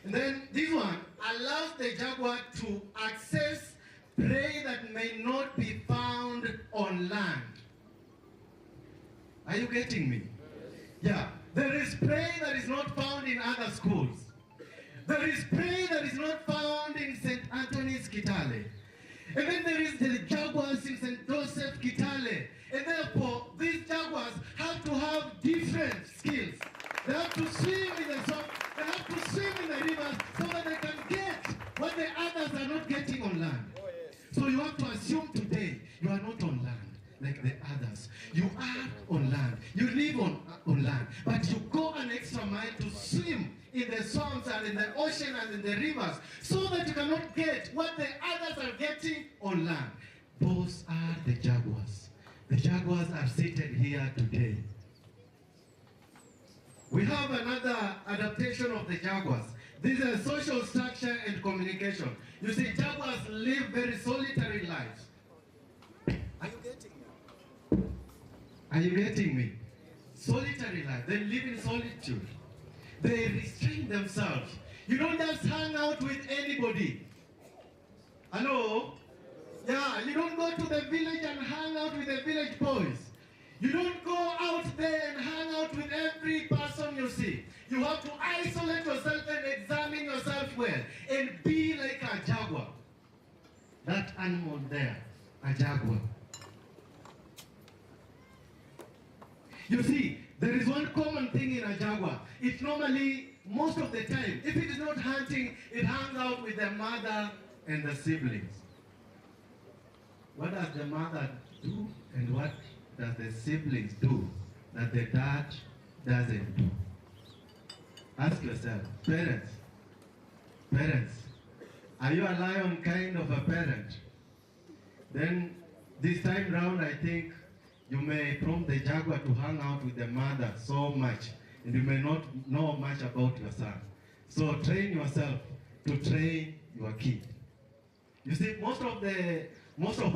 And then this one allows the jaguar to access prey that may not be found on land. Are you getting me? Yeah. There is prey that is not found in other schools. There is prey that is not found in St. Anthony's, Kitale. And then there is the jaguars in St. Joseph, Kitale. And therefore, these jaguars have to have different skills. They have to swim in the swamp, they have to swim in the rivers so that they can get what the others are not getting on land. So you have to assume today you are not on land like the others. You are on land. You live on land. But you go an extra mile to swim in the swamps and in the ocean and in the rivers so that you cannot get what the others are getting on land. Those are the jaguars. the Jaguars are seated here today. We have another adaptation of the Jaguars. This is a social structure and communication. You see, Jaguars live very solitary lives. Are you getting me? Are you getting me? Solitary life. They live in solitude. They restrain themselves. You don't just hang out with anybody. Hello? Yeah, you don't go to the village and hang out with the village boys. You don't go out there and hang out with every person you see. You have to isolate yourself and examine yourself well and be like a jaguar. That animal there, a jaguar. You see, there is one common thing in a jaguar. It's normally, most of the time, if it is not hunting, it hangs out with the mother and the siblings. What does the mother do and what does the siblings do that the dad doesn't do? Ask yourself, parents, are you a lion kind of a parent? Then this time round, I think you may prompt the jaguar to hang out with the mother so much, and you may not know much about your son. So train yourself to train your kid. You see, most of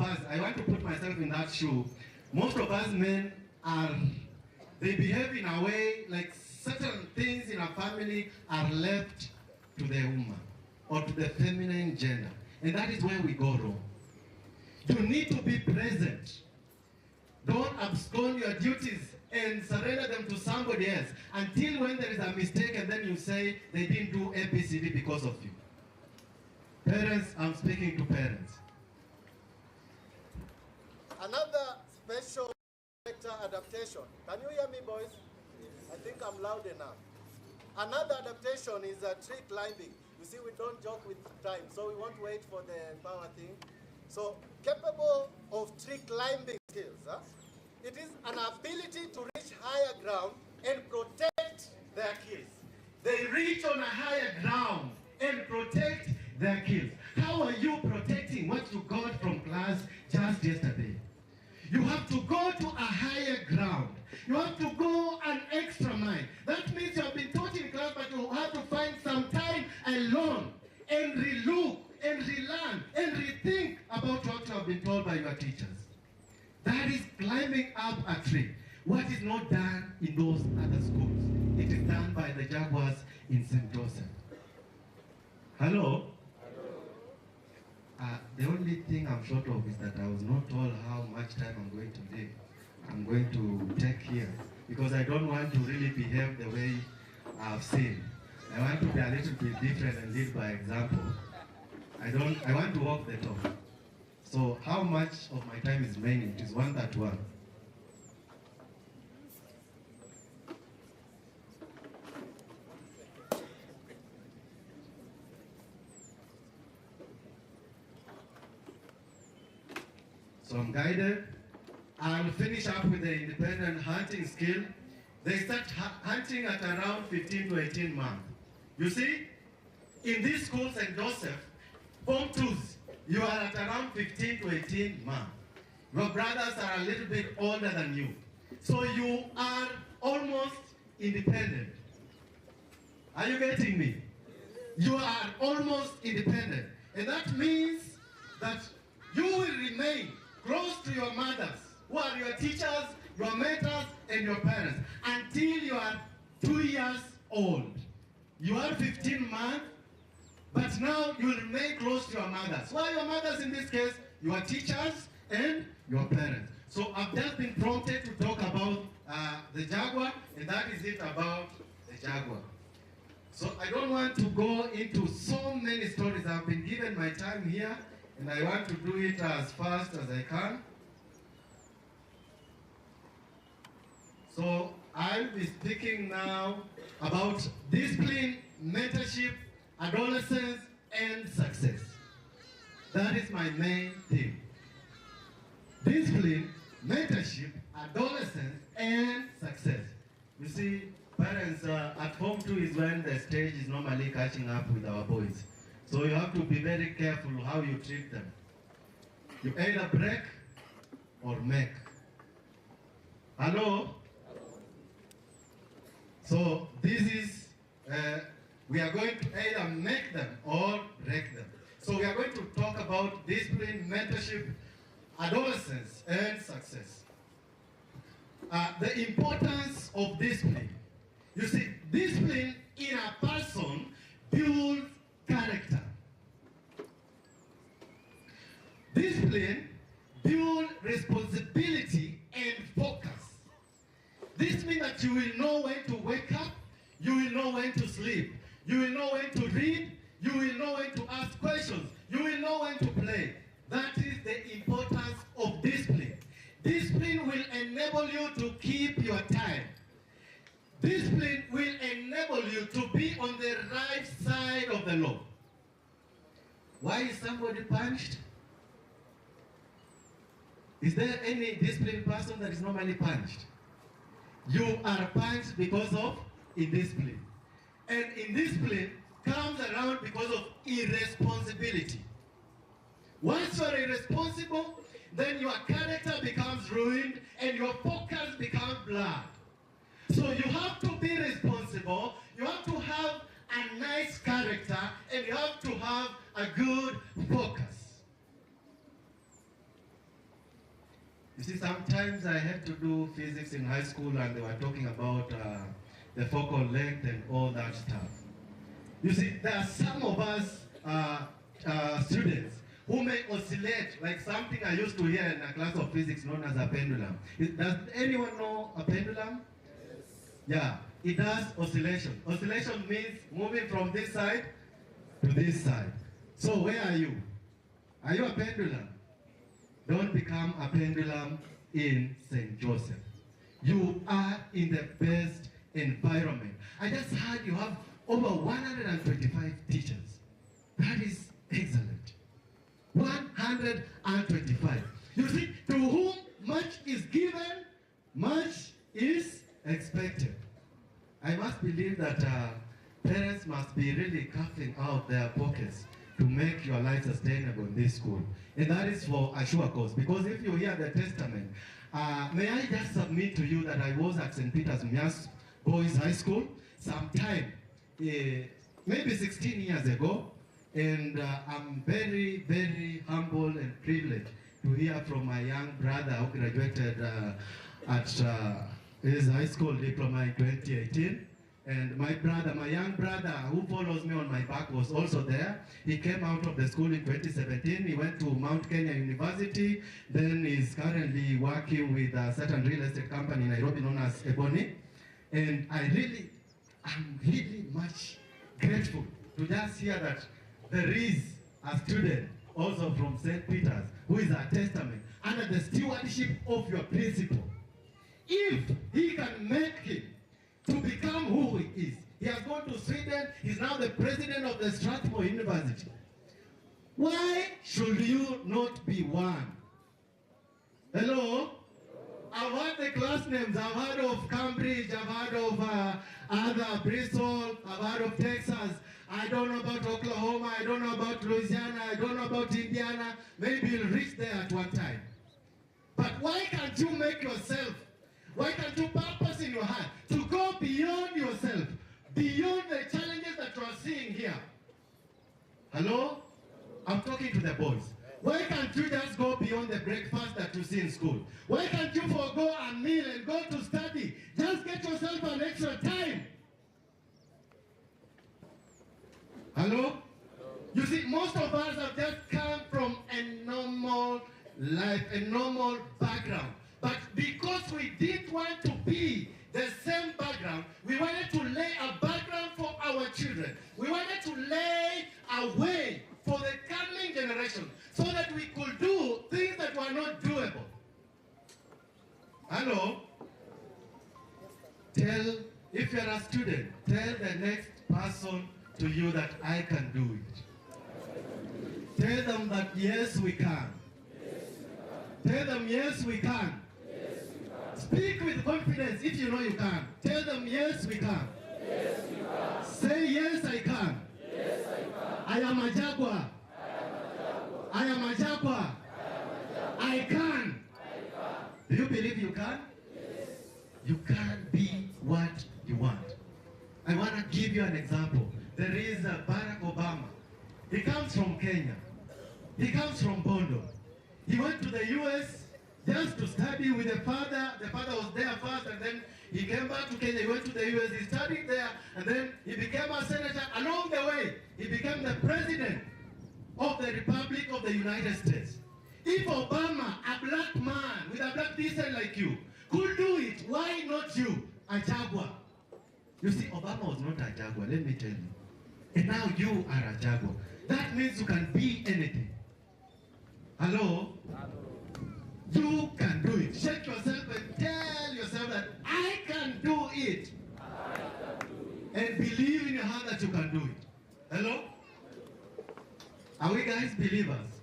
us, I want to put myself in that shoe, most of us men they behave in a way like certain things in a family are left to the woman or to the feminine gender. And that is where we go wrong. You need to be present. Don't abscond your duties and surrender them to somebody else until when there is a mistake and then you say they didn't do ABCD because of you. Parents, I'm speaking to parents. Another special character adaptation. Can you hear me, boys? I think I'm loud enough. Another adaptation is tree climbing. You see, we don't joke with time, so we won't wait for the power thing. So, capable of tree climbing skills. It is an ability to reach higher ground and protect their kills. They reach on a higher ground and protect their kills. How are you protecting what you got from class just yesterday? You have to go to a higher ground. You have to go an extra mile. That means you have been taught in class, but you have to find some time alone and relook and relearn and rethink about what you have been told by your teachers. That is climbing up a tree. What is not done in those other schools? It is done by the Jaguars in St. Joseph. Hello? The only thing I'm short of is that I was not told how much time I'm going to take here, because I don't want to really behave the way I've seen. I want to be a little bit different and lead by example. I want to walk the talk. So how much of my time is remaining? It is 1:31. So I'm guided. I'll finish up with the independent hunting skill. They start hunting at around 15 to 18 months. You see, in this school, St. Joseph, Form 2s, you are at around 15 to 18 months. Your brothers are a little bit older than you. So you are almost independent. Are you getting me? You are almost independent. And that means that you will remain close to your mothers, who are your teachers, your mentors, and your parents, until you are 2 years old. You are 15 months, but now you will remain close to your mothers. Who are your mothers in this case? Your teachers and your parents. So I've just been prompted to talk about the jaguar, and that is it about the jaguar. So I don't want to go into so many stories. I've been given my time here, and I want to do it as fast as I can. So I'll be speaking now about discipline, mentorship, adolescence, and success. That is my main theme. Discipline, mentorship, adolescence, and success. You see, parents, at Form 2 is when the stage is normally catching up with our boys. So you have to be very careful how you treat them. You either break or make. Hello? So this is, we are going to either make them or break them. So we are going to talk about discipline, mentorship, adolescence, and success. The importance of discipline. You see, discipline in a person builds character. Discipline builds responsibility and focus. This means that you will know when to wake up, you will know when to sleep, you will know when to read, you will know when to ask questions, you will know when to play. That is the importance of discipline. Discipline will enable you to keep your time. Discipline will enable you to be on the right side of the law. Why is somebody punished? Is there any disciplined person that is normally punished? You are punished because of indiscipline. And indiscipline comes around because of irresponsibility. Once you are irresponsible, then your character becomes ruined and your focus becomes blurred. So you have to be responsible, you have to have a nice character, and you have to have a good focus. You see, sometimes I had to do physics in high school and they were talking about the focal length and all that stuff. You see, there are some of us students who may oscillate, like something I used to hear in a class of physics known as a pendulum. Does anyone know a pendulum? Yes. Yeah, it does oscillation. Oscillation means moving from this side to this side. So where are you? Are you a pendulum? Don't become a pendulum in St. Joseph. You are in the best environment. I just heard you have over 125 teachers. That is excellent. 125. You see, to whom much is given, much is expected. I must believe that parents must be really coughing out their pockets to make your life sustainable in this school. And that is for a sure cause. Because if you hear the testament, may I just submit to you that I was at St. Peter's Mias Boys High School sometime, maybe 16 years ago. And I'm very, very humble and privileged to hear from my young brother who graduated at his high school diploma in 2018. And my young brother who follows me on my back was also there. He came out of the school in 2017. He went to Mount Kenya University. Then he's currently working with a certain real estate company in Nairobi known as Ebony. And I'm really much grateful to just hear that there is a student also from St. Peter's who is a testament under the stewardship of your principal. If he can make him to become who he is. He has gone to Sweden. He's now the president of the Strathmore University. Why should you not be one? Hello? I've heard the class names. I've heard of Cambridge. I've heard of other Bristol. I've heard of Texas. I don't know about Oklahoma. I don't know about Louisiana. I don't know about Indiana. Maybe you'll reach there at one time. But why can't you make yourself? Why can't you purpose in your heart to go beyond yourself, beyond the challenges that you are seeing here? Hello? I'm talking to the boys. Why can't you just go beyond the breakfast that you see in school? Why can't you forego a meal and go to study? Just get yourself an extra time. Hello? You see, most of us have just come from a normal life, a normal background. But because we didn't want to be the same background, we wanted to lay a background for our children. We wanted to lay a way for the coming generation so that we could do things that were not doable. Hello? If you're a student, tell the next person to you that I can do it. Tell them that yes, we can. Tell them yes, we can. Speak with confidence if you know you can. Tell them, yes, we can. Yes, we can. Say, yes, I can. Yes, I can. I am a jaguar. I am a jaguar. I can. I can. Do you believe you can? Yes. you can't be what you want. I want to give you an example. There is Barack Obama. He comes from Kenya. He comes from Bondo. He went to the US just to study with the father. The father was there first, and then he came back to Kenya. He went to the US, he studied there, and then he became a senator. Along the way, he became the president of the Republic of the United States. If Obama, a black man with a black descent like you, could do it, why not you, a Jaguar? You see, Obama was not a Jaguar, let me tell you. And now you are a Jaguar. That means you can be anything. Hello? You can do it. Shake yourself and tell yourself that I can do it. And believe in your heart that you can do it. Hello? Are we guys believers?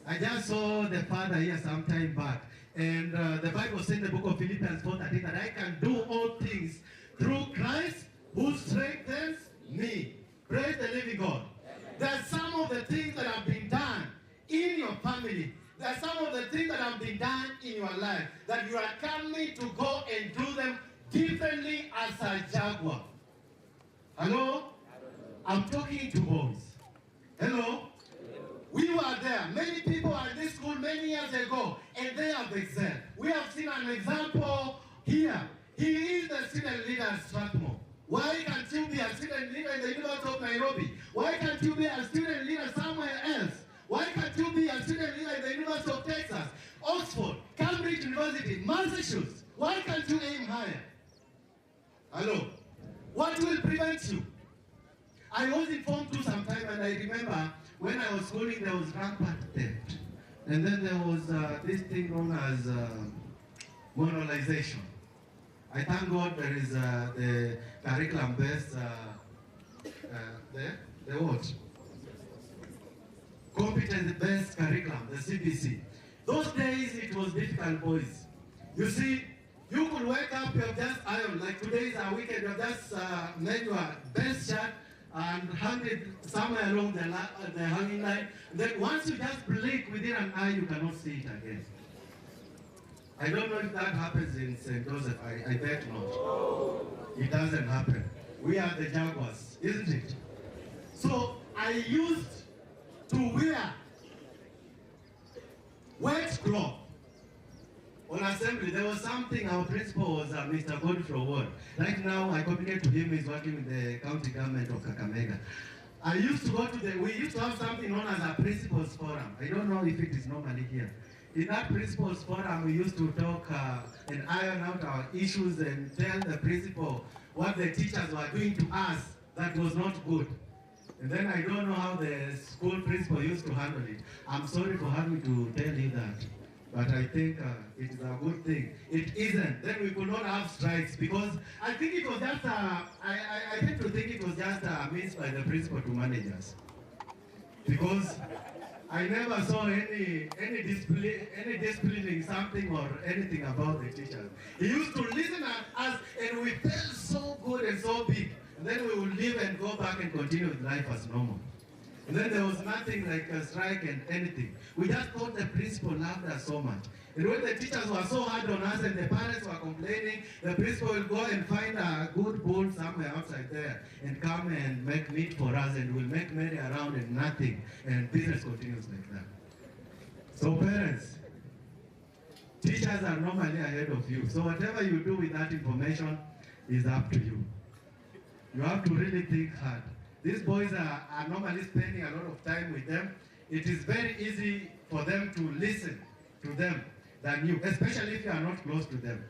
I just saw the father here some time back. And the Bible says in the book of Philippians 4:13 that I can do all things through Christ who strengthens me. Praise the living God. There are some of the things that have been done in your family. There are some of the things that have been done in your life that you are coming to go and do them differently as a Jaguar. Hello? I'm talking to boys. Hello? We were there. Many people are in this school many years ago, and they have excelled. We have seen an example here. He is the student leader at Strathmore. Why can't you be a student leader in the University of Nairobi? Why can't you be a student leader somewhere else? Why can't you be a student leader in the University of Texas, Oxford, Cambridge University, Massachusetts? Why can't you aim higher? Hello? What will prevent you? I was informed too sometime, and I remember when I was schooling, there was rampant theft. And then there was this thing known as moralization. I thank God there is the curriculum-based, the what? Competence-based curriculum, the CBC. Those days it was difficult, boys. You see, you could wake up, you have just ironed, like today is our weekend, you have just made your best shirt and hung it somewhere along the hanging line. Then once you just blink within an eye, you cannot see it again. I don't know if that happens in St. Joseph. I bet not. It doesn't happen. We are the Jaguars, isn't it? So I used to wear wet cloth on assembly. There was something, our principal was Mr. Godfrey Ward. Right now, I communicate to him, he's working with the county government of Kakamega. I used to go to we used to have something known as a principal's forum. I don't know if it is normally here. In that principal's forum, we used to talk and iron out our issues and tell the principal what the teachers were doing to us that was not good. And then I don't know how the school principal used to handle it. I'm sorry for having to tell you that. But I think it is a good thing. It isn't. Then we could not have strikes because I think it was just I tend to think it was just a means by the principal to manage us. Because I never saw any disciplining something or anything about the teachers. He used to listen at us, and we felt so good and so big. And then we would leave and go back and continue with life as normal. And then there was nothing like a strike and anything. We just thought the principal loved us so much. And when the teachers were so hard on us and the parents were complaining, the principal will go and find a good bull somewhere outside there and come and make meat for us, and we'll make merry around and nothing. And business continues like that. So parents, teachers are normally ahead of you. So whatever you do with that information is up to you. You have to really think hard. These boys are normally spending a lot of time with them. It is very easy for them to listen to them than you, especially if you are not close to them.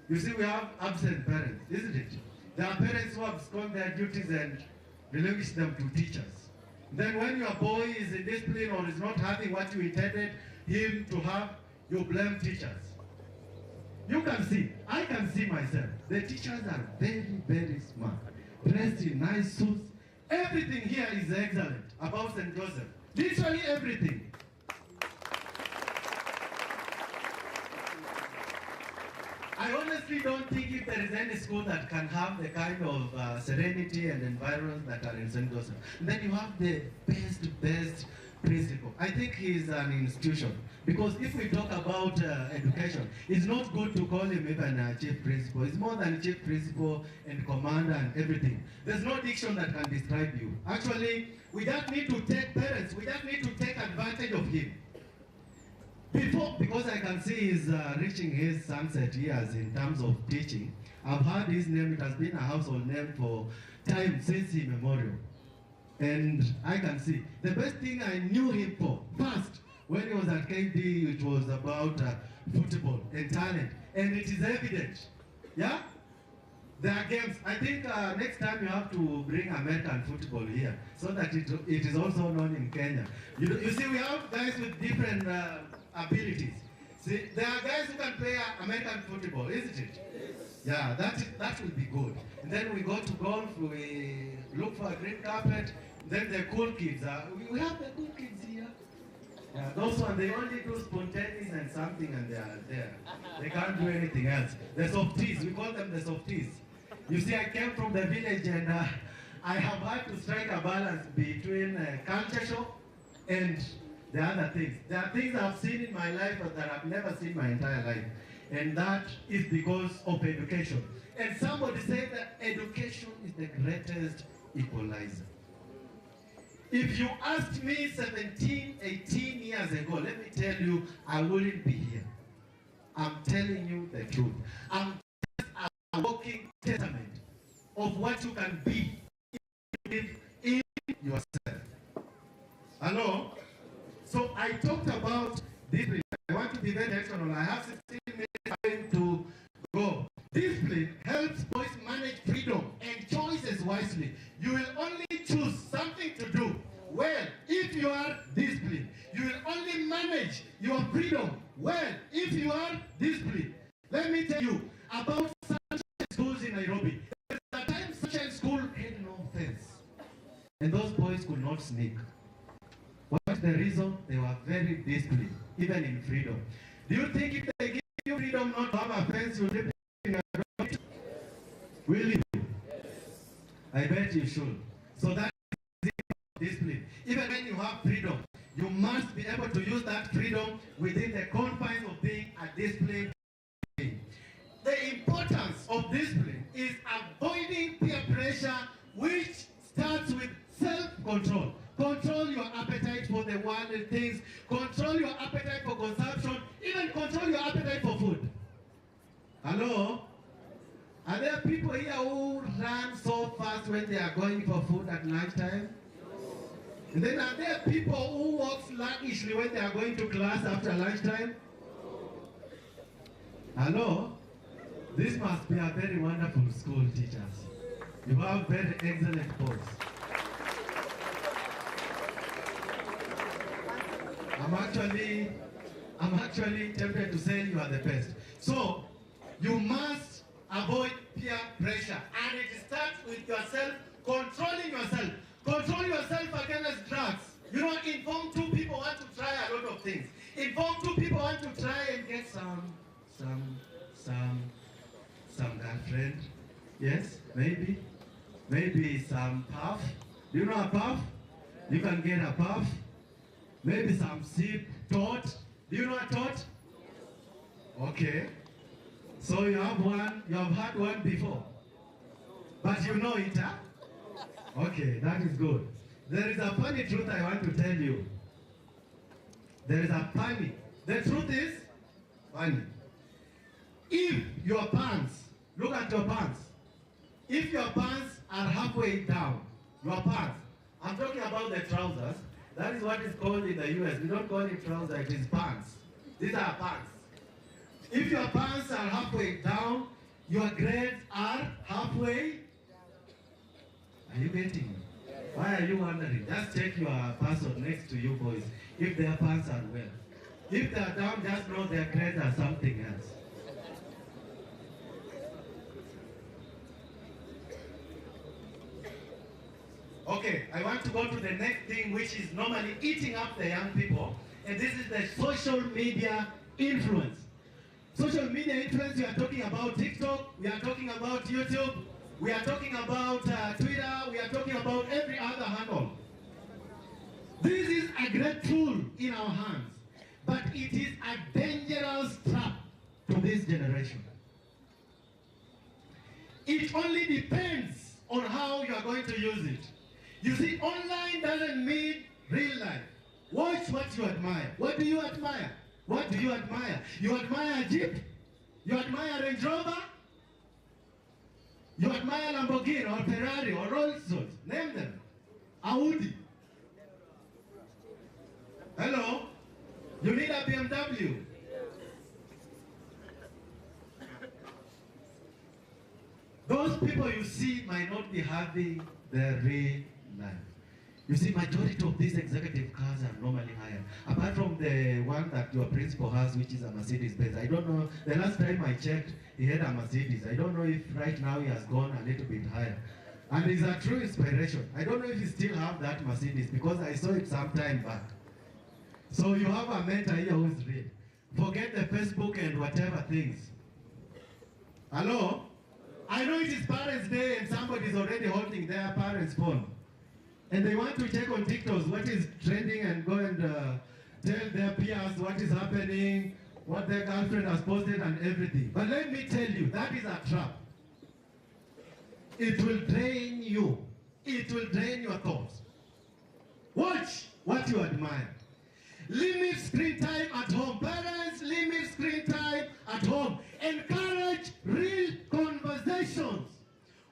You see, we have absent parents, isn't it? There are parents who have scorned their duties and relinquished them to teachers. Then when your boy is in discipline or is not having what you intended him to have, you blame teachers. You can see, I can see myself. The teachers are very, very smart. Dressed in nice suits. Everything here is excellent about St. Joseph. Literally everything. I honestly don't think if there is any school that can have the kind of serenity and environment that are in St. Joseph. And then you have the best principal. I think he is an institution. Because if we talk about education, it's not good to call him even a chief principal. It's more than chief principal and commander and everything. There's no diction that can describe you. Actually, we just need to take parents, we just need to take advantage of him. Because I can see he's reaching his sunset years in terms of teaching. I've heard his name, it has been a household name for time since immemorial. And I can see, the best thing I knew him for, first, when he was at KD, it was about football and talent. And it is evident, yeah? There are games. I think next time you have to bring American football here, so that it is also known in Kenya. You see, we have guys with different abilities. See, there are guys who can play American football, isn't it? Yeah, that will be good. And then we go to golf, we look for a green carpet. Then the cool kids, we have the cool kids here. Yeah, those ones, they only do spontaneous and something and they are there. They can't do anything else. The softies, we call them the softies. You see, I came from the village and I have had to strike a balance between culture shock and the other things. There are things I've seen in my life that I've never seen my entire life. And that is because of education. And somebody said that education is the greatest equalizer. If you asked me 17, 18 years ago, let me tell you, I wouldn't be here. I'm telling you the truth. I'm just a walking testament of what you can be in yourself. Hello? So I talked about discipline. I want to be very personal. I have 16 minutes to go. Discipline helps boys manage freedom and choices wisely. You will only choose something to do well if you are disciplined. You will only manage your freedom well if you are disciplined. Let me tell you about Sunshine schools in Nairobi. At the time, Sunshine school had no fence, and those boys could not sneak. What's the reason? They were very disciplined, even in freedom. Do you think if they give you freedom not to have a fence, you'll live in a dorm? Will you? I bet you should. So that is discipline. Even when you have freedom, you must be able to use that freedom within the confines of being a disciplined being. The importance of discipline is avoiding peer pressure, which starts with self-control. Control your appetite for the worldly things. Control your appetite for consumption. Even control your appetite for food. Hello? Are there people here who run so fast when they are going for food at lunchtime? And then are there people who walk sluggishly when they are going to class after lunchtime? Hello? This must be a very wonderful school, teachers. You have very excellent posts. I'm actually tempted to say you are the best. So, you must avoid peer pressure. And it starts with yourself, controlling yourself. Control yourself against drugs. You know, inform two people want to try a lot of things. Inform two people want to try and get some girlfriend. Yes, maybe. Maybe some puff. Do you know a puff? You can get a puff. Maybe some sip, tot. Do you know a tot? Okay. So you have one, you have had one before. But you know it, huh? Okay, that is good. There is a funny truth I want to tell you. There is a funny. The truth is funny. If your pants, look at your pants. If your pants are halfway down, your pants, I'm talking about the trousers. That is what is called in the US. We don't call it trousers, it is pants. These are pants. If your pants are halfway down, your grades are halfway. Are you getting me? Why are you wondering? Just check your person next to you boys, if their pants are well. If they are down, just know their grades are something else. Okay, I want to go to the next thing, which is normally eating up the young people, and this is the social media influence. Social media influence, we are talking about TikTok, we are talking about YouTube, we are talking about Twitter, we are talking about every other handle. This is a great tool in our hands, but it is a dangerous trap to this generation. It only depends on how you are going to use it. You see, online doesn't mean real life. Watch what you admire. What do you admire? What do you admire? You admire a Jeep? You admire a Range Rover? You admire Lamborghini or Ferrari or Rolls-Royce? Name them. Audi. Hello? You need a BMW. Those people you see might not be having their real life. You see, majority of these executive cars are normally higher. Apart from the one that your principal has, which is a Mercedes-Benz. I don't know, the last time I checked, he had a Mercedes. I don't know if right now he has gone a little bit higher. And it's a true inspiration. I don't know if he still have that Mercedes because I saw it some time back. So you have a mentor here who's real. Forget the Facebook and whatever things. Hello? I know it is Parents' Day and somebody is already holding their parents' phone. And they want to check on TikTok what is trending and go and tell their peers what is happening, what their girlfriend has posted and everything. But let me tell you, that is a trap. It will drain you. It will drain your thoughts. Watch what you admire. Limit screen time at home. Parents, limit screen time at home. Encourage real conversations.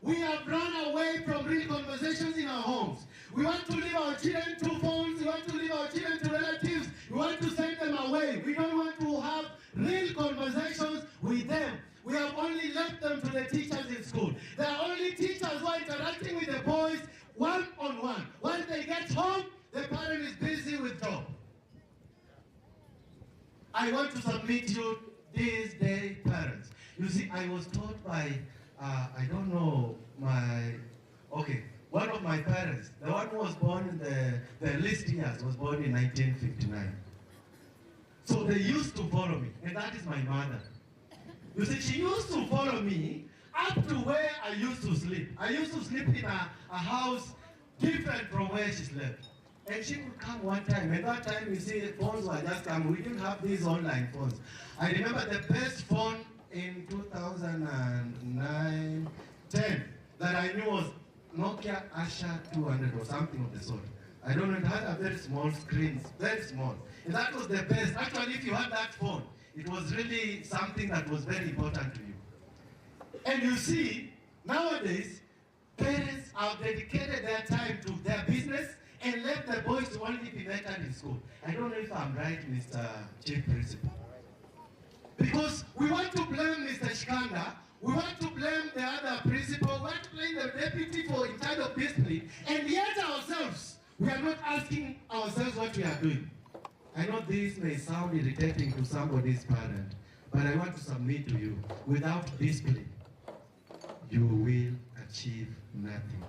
We have run away from real conversations in our homes. We want to leave our children to phones. We want to leave our children to relatives. We want to send them away. We don't want to have real conversations with them. We have only left them to the teachers in school. There are only teachers who are interacting with the boys one-on-one. Once they get home, the parent is busy with job. I want to submit you these day, parents. You see, I was taught by, I don't know, one of my parents, the one who was born in the least years, was born in 1959. So they used to follow me, and that is my mother. You see, she used to follow me up to where I used to sleep. I used to sleep in a house different from where she slept. And she would come one time. At that time, you see, phones were just coming. We didn't have these online phones. I remember the best phone in 2009, 10 that I knew was Nokia Asha 200 or something of the sort. I don't know, it had a very small screen, very small. And that was the best. Actually, if you had that phone, it was really something that was very important to you. And you see, nowadays, parents have dedicated their time to their business and let the boys to only be mentored in school. I don't know if I'm right, Mr. Chief Principal. Because we want to blame Mr. Shikanda, we want to blame the other principal, we want to blame the deputy for in charge of discipline, and yet ourselves, we are not asking ourselves what we are doing. I know this may sound irritating to somebody's parent, but I want to submit to you, without discipline, you will achieve nothing.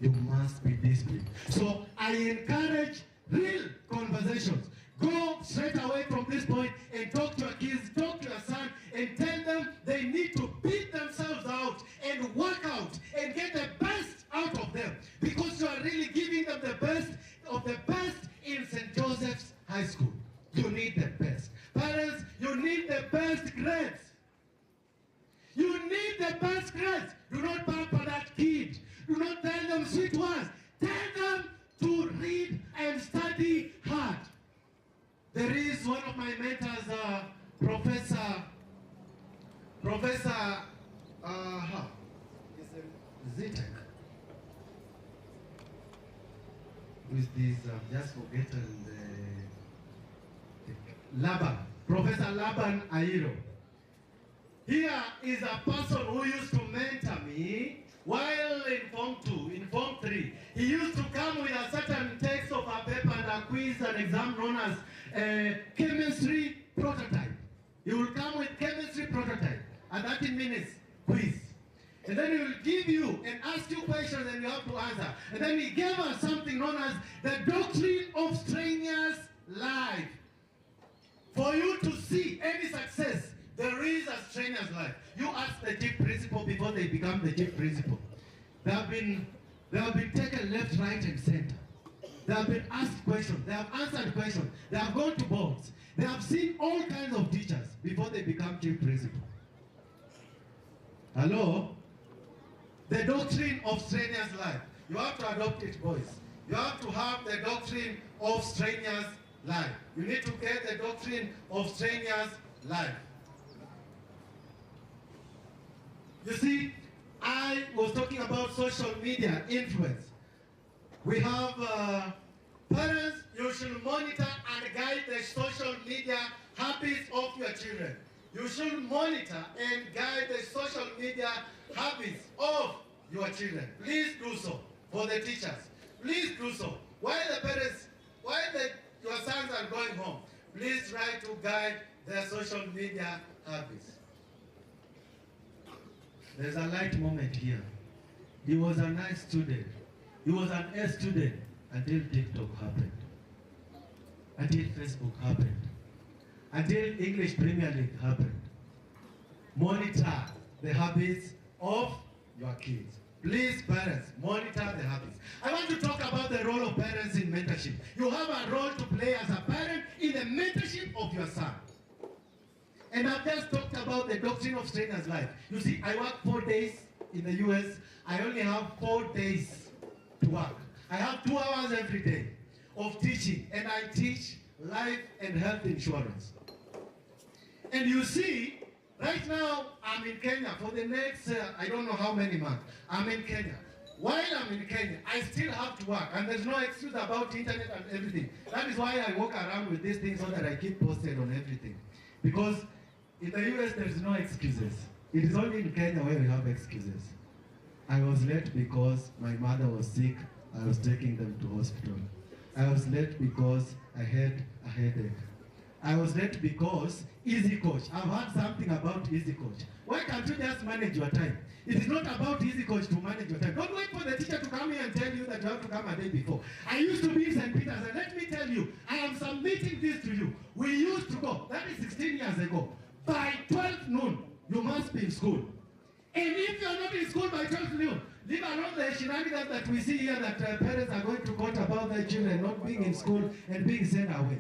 You must be disciplined. So I encourage real conversations. Go straight away from this point and talk to your kids, talk to your son, and tell them they need to beat themselves out and work out and get the best out of them. Because you are really giving them the best of the best in St. Joseph's High School. You need the best. Parents, you need the best grades. You need the best grades. Do not pamper that kid. Do not tell them sweet words. Tell them to read and study hard. There is one of my mentors, Professor Zitek. With this, just forgotten the Laban, Professor Laban Airo. Here is a person who used to mentor me while in Form 2, in Form 3. He used to come with a certain text of a paper and a quiz, an exam known as chemistry prototype. He will come with chemistry prototype, a 30 minutes quiz. And then he will give you and ask you questions and you have to answer. And then he gave us something known as the doctrine of strenuous life. For you to see any success, there is a strenuous life. You ask the chief principal before they become the chief principal. They have been taken left, right, and center. They have been asked questions. They have answered questions. They have gone to boards. They have seen all kinds of teachers before they become chief principal. Hello? The doctrine of strenuous life. You have to adopt it, boys. You have to have the doctrine of strenuous life. You need to get the doctrine of strenuous life. You see, I was talking about social media influence. We have parents, you should monitor and guide the social media habits of your children. You should monitor and guide the social media habits of your children. Please do so for the teachers. Please do so. While the parents, your sons are going home, please try to guide their social media habits. There's a light moment here. He was a nice student. He was an A student until TikTok happened. Until Facebook happened. Until English Premier League happened. Monitor the habits of your kids. Please, parents, monitor the habits. I want to talk about the role of parents in mentorship. You have a role to play as a parent in the mentorship of your son. And I've just talked about the doctrine of strenuous life. You see, I work 4 days in the US. I only have 4 days to work. I have 2 hours every day of teaching, and I teach life and health insurance. And you see, right now, I'm in Kenya for the next, I don't know how many months. I'm in Kenya. While I'm in Kenya, I still have to work, and there's no excuse about internet and everything. That is why I walk around with these things so that I keep posted on everything. Because in the US, there's no excuses. It is only in Kenya where we have excuses. I was late because my mother was sick. I was taking them to hospital. I was late because I had a headache. I was late because Easy Coach. I've heard something about Easy Coach. Why can't you just manage your time? It is not about Easy Coach to manage your time. Don't wait for the teacher to come here and tell you that you have to come a day before. I used to be in St. Peter's, and let me tell you, I am submitting this to you. We used to go, that is 16 years ago. By 12 noon, you must be in school. And if you are not in school by 12 noon, leave alone the shenanigans that we see here that parents are going to court about their children not being in school and being sent away.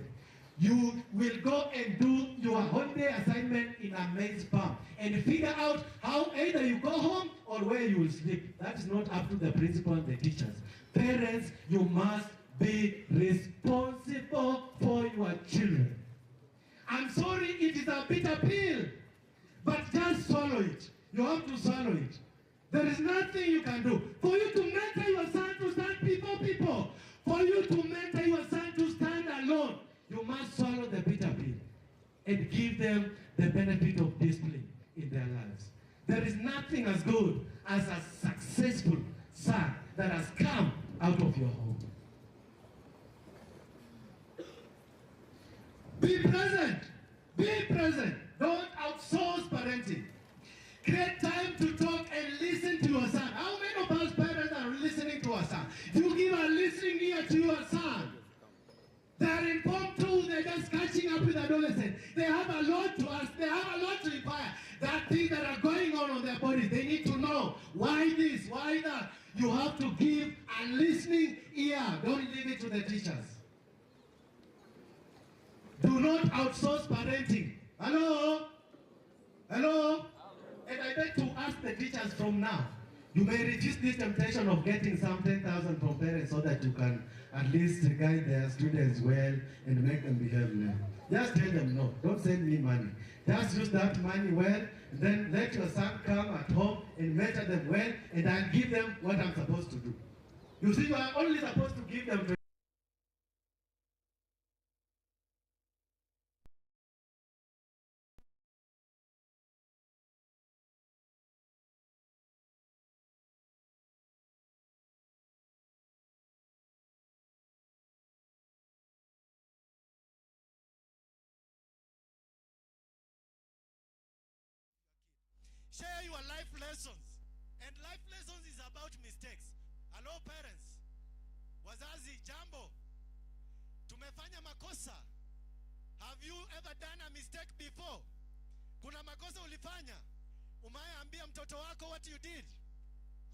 You will go and do your holiday assignment in a maize farm and figure out how either you go home or where you will sleep. That is not up to the principal and the teachers. Parents, you must be responsible for your children. I'm sorry, it is a bitter pill, but just swallow it. You have to swallow it. There is nothing you can do. For you to mentor your son to stand before people, for you to mentor your son to stand alone, you must swallow the bitter pill and give them the benefit of discipline in their lives. There is nothing as good as a successful son that has come out of your home. Be present. Be present. Don't outsource parenting. Create time to talk and listen to your son. How many of us parents are listening to our son? You give a listening ear to your son. They are informed too. They're just catching up with adolescents. They have a lot to ask. They have a lot to inquire. There are things that are going on their bodies. They need to know why this, why that. You have to give a listening ear. Don't leave it to the teachers. Do not outsource parenting. Hello? Hello? And I beg to ask the teachers from now, you may resist this temptation of getting some 10,000 from parents so that you can at least guide their students well and make them behave well. Just tell them no, don't send me money. Just use that money well, then let your son come at home and mentor them well, and I'll give them what I'm supposed to do. You see, you are only supposed to give them share your life lessons. And life lessons is about mistakes. Hello parents. Wazazi, jambo. Tumefanya makosa. Have you ever done a mistake before? Kuna makosa ulifanya? Umeambia mtoto wako what you did?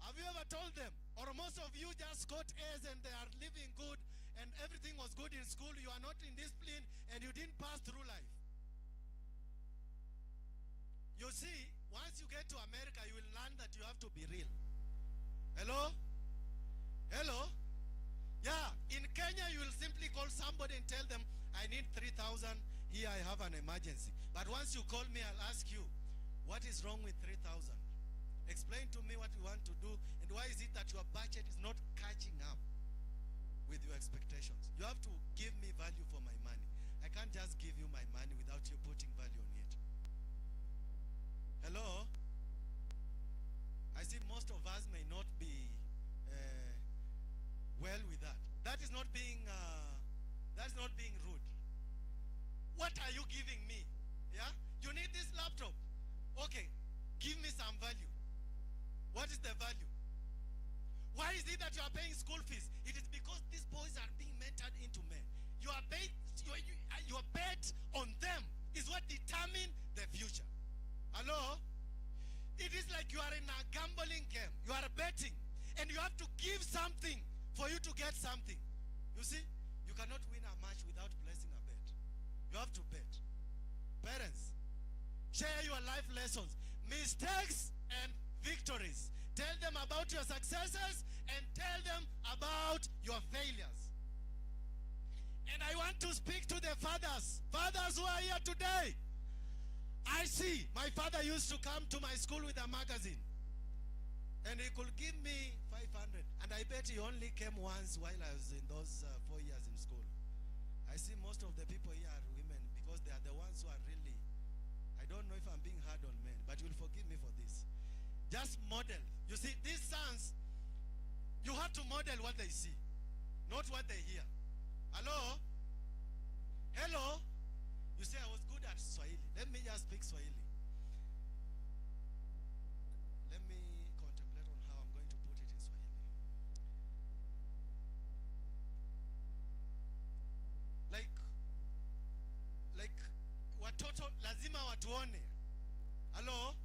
Have you ever told them? Or most of you just got A's and they are living good and everything was good in school, you are not in discipline, and you didn't pass through life. You see, once you get to America, you will learn that you have to be real. Hello? Hello? Yeah, in Kenya, you will simply call somebody and tell them, I need 3,000, here I have an emergency. But once you call me, I'll ask you, what is wrong with 3,000? Explain to me what you want to do, and why is it that your budget is not catching up with your expectations? You have to give me value for my money. I can't just give you my money without you putting value on it. Hello? I see most of us may not be well with that. That's not being rude. What are you giving me? Yeah? You need this laptop. Okay, give me some value. What is the value? Why is it that you are paying school fees? It is because these boys are being mentored into men. Your bet on them is what determines the future. Hello? It is like you are in a gambling game. You are betting, and you have to give something for you to get something. You see, you cannot win a match without placing a bet. You have to bet. Parents, share your life lessons, mistakes and victories. Tell them about your successes and tell them about your failures. And I want to speak to the fathers who are here today. I see my father used to come to my school with a magazine, and he could give me 500, and I bet he only came once while I was in those 4 years in school. I see most of the people here are women, because they are the ones who are really, I don't know if I'm being hard on men, but you'll forgive me for this. Just model. You see, these sons, you have to model what they see, not what they hear. Hello? Hello? You say I was good at Swahili. Let me just speak Swahili. Let me contemplate on how I'm going to put it in Swahili. Like watoto lazima watuone. Hello?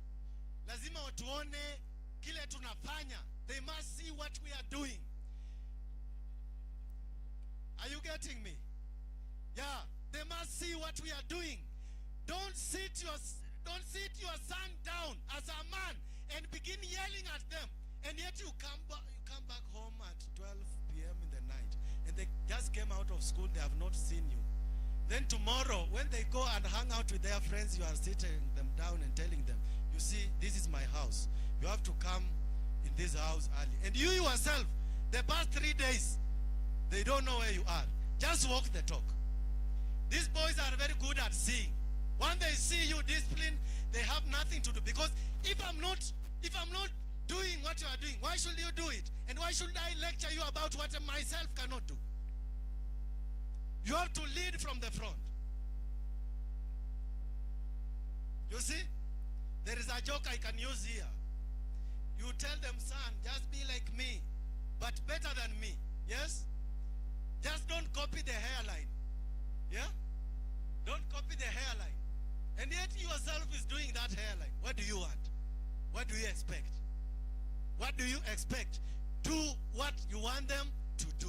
Lazima watuone kile tunafanya. They must see what we are doing. Are you getting me? Yeah, they must see what we are doing. Don't sit your son down as a man and begin yelling at them. And yet you come back home at 12 p.m. in the night, and they just came out of school, they have not seen you. Then tomorrow, when they go and hang out with their friends, you are sitting them down and telling them, you see, this is my house. You have to come in this house early. And you yourself, the past 3 days, they don't know where you are. Just walk the talk. These boys are very good at seeing. When they see you disciplined, they have nothing to do. Because if I'm not doing what you are doing, why should you do it? And why should I lecture you about what myself cannot do? You have to lead from the front. You see, there is a joke I can use here. You tell them, son, just be like me, but better than me. Yes? Just don't copy the hairline. Yeah? Don't copy the hairline. And yet yourself is doing that hairline. What do you want? What do you expect? What do you expect? Do what you want them to do.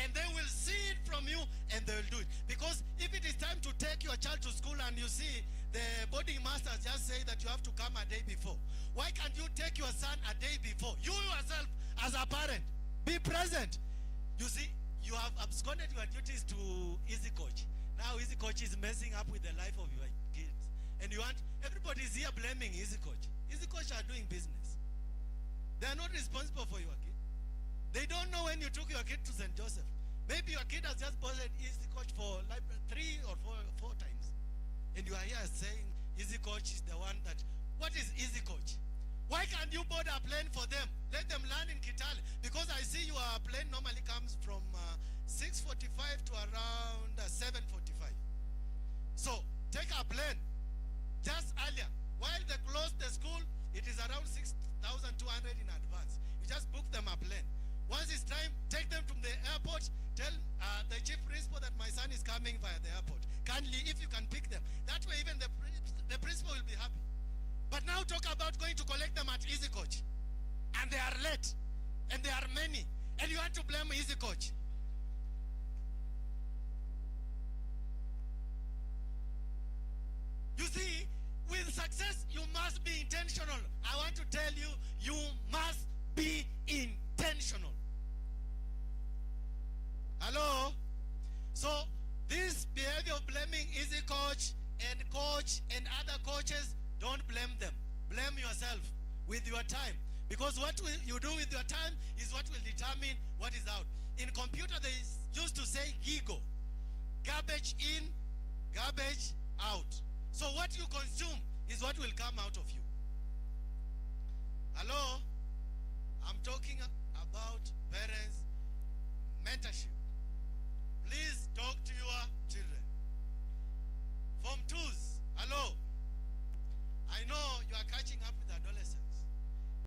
And they will see it from you, and they will do it. Because if it is time to take your child to school and you see the boarding masters just say that you have to come a day before, why can't you take your son a day before? You yourself, as a parent, be present. You see, you have absconded your duties to Easy Coach. Now Easy Coach is messing up with the life of your kids. And you want, everybody is here blaming Easy Coach. Easy Coach are doing business. They are not responsible for your kid. They don't know when you took your kid to St. Joseph. Maybe your kid has just bought Easy Coach for like 3 or 4 times. And you are here saying Easy Coach is the one that, what is Easy Coach? Why can't you board a plane for them? Let them land in Kitale. Because I see your plane normally comes from 6:45 to around 7:45. So take a plane just earlier. While they close the school, it is around 6,200 in advance. You just book them a plane. Once it's time, take them from the airport. Tell the chief principal that my son is coming via the airport. Kindly, if you can pick them. That way even the principal will be happy. But now talk about going to collect them at Easy Coach. And they are late. And they are many. And you want to blame Easy Coach. You see, with success, you must be intentional. I want to tell you, you must be intentional. Hello? So, this behavior of blaming Easy Coach and other coaches, don't blame them. Blame yourself with your time. Because what you do with your time is what will determine what is out. In computer, they used to say GIGO. Garbage in, garbage out. So what you consume is what will come out of you. Hello? I'm talking about parents' mentorship.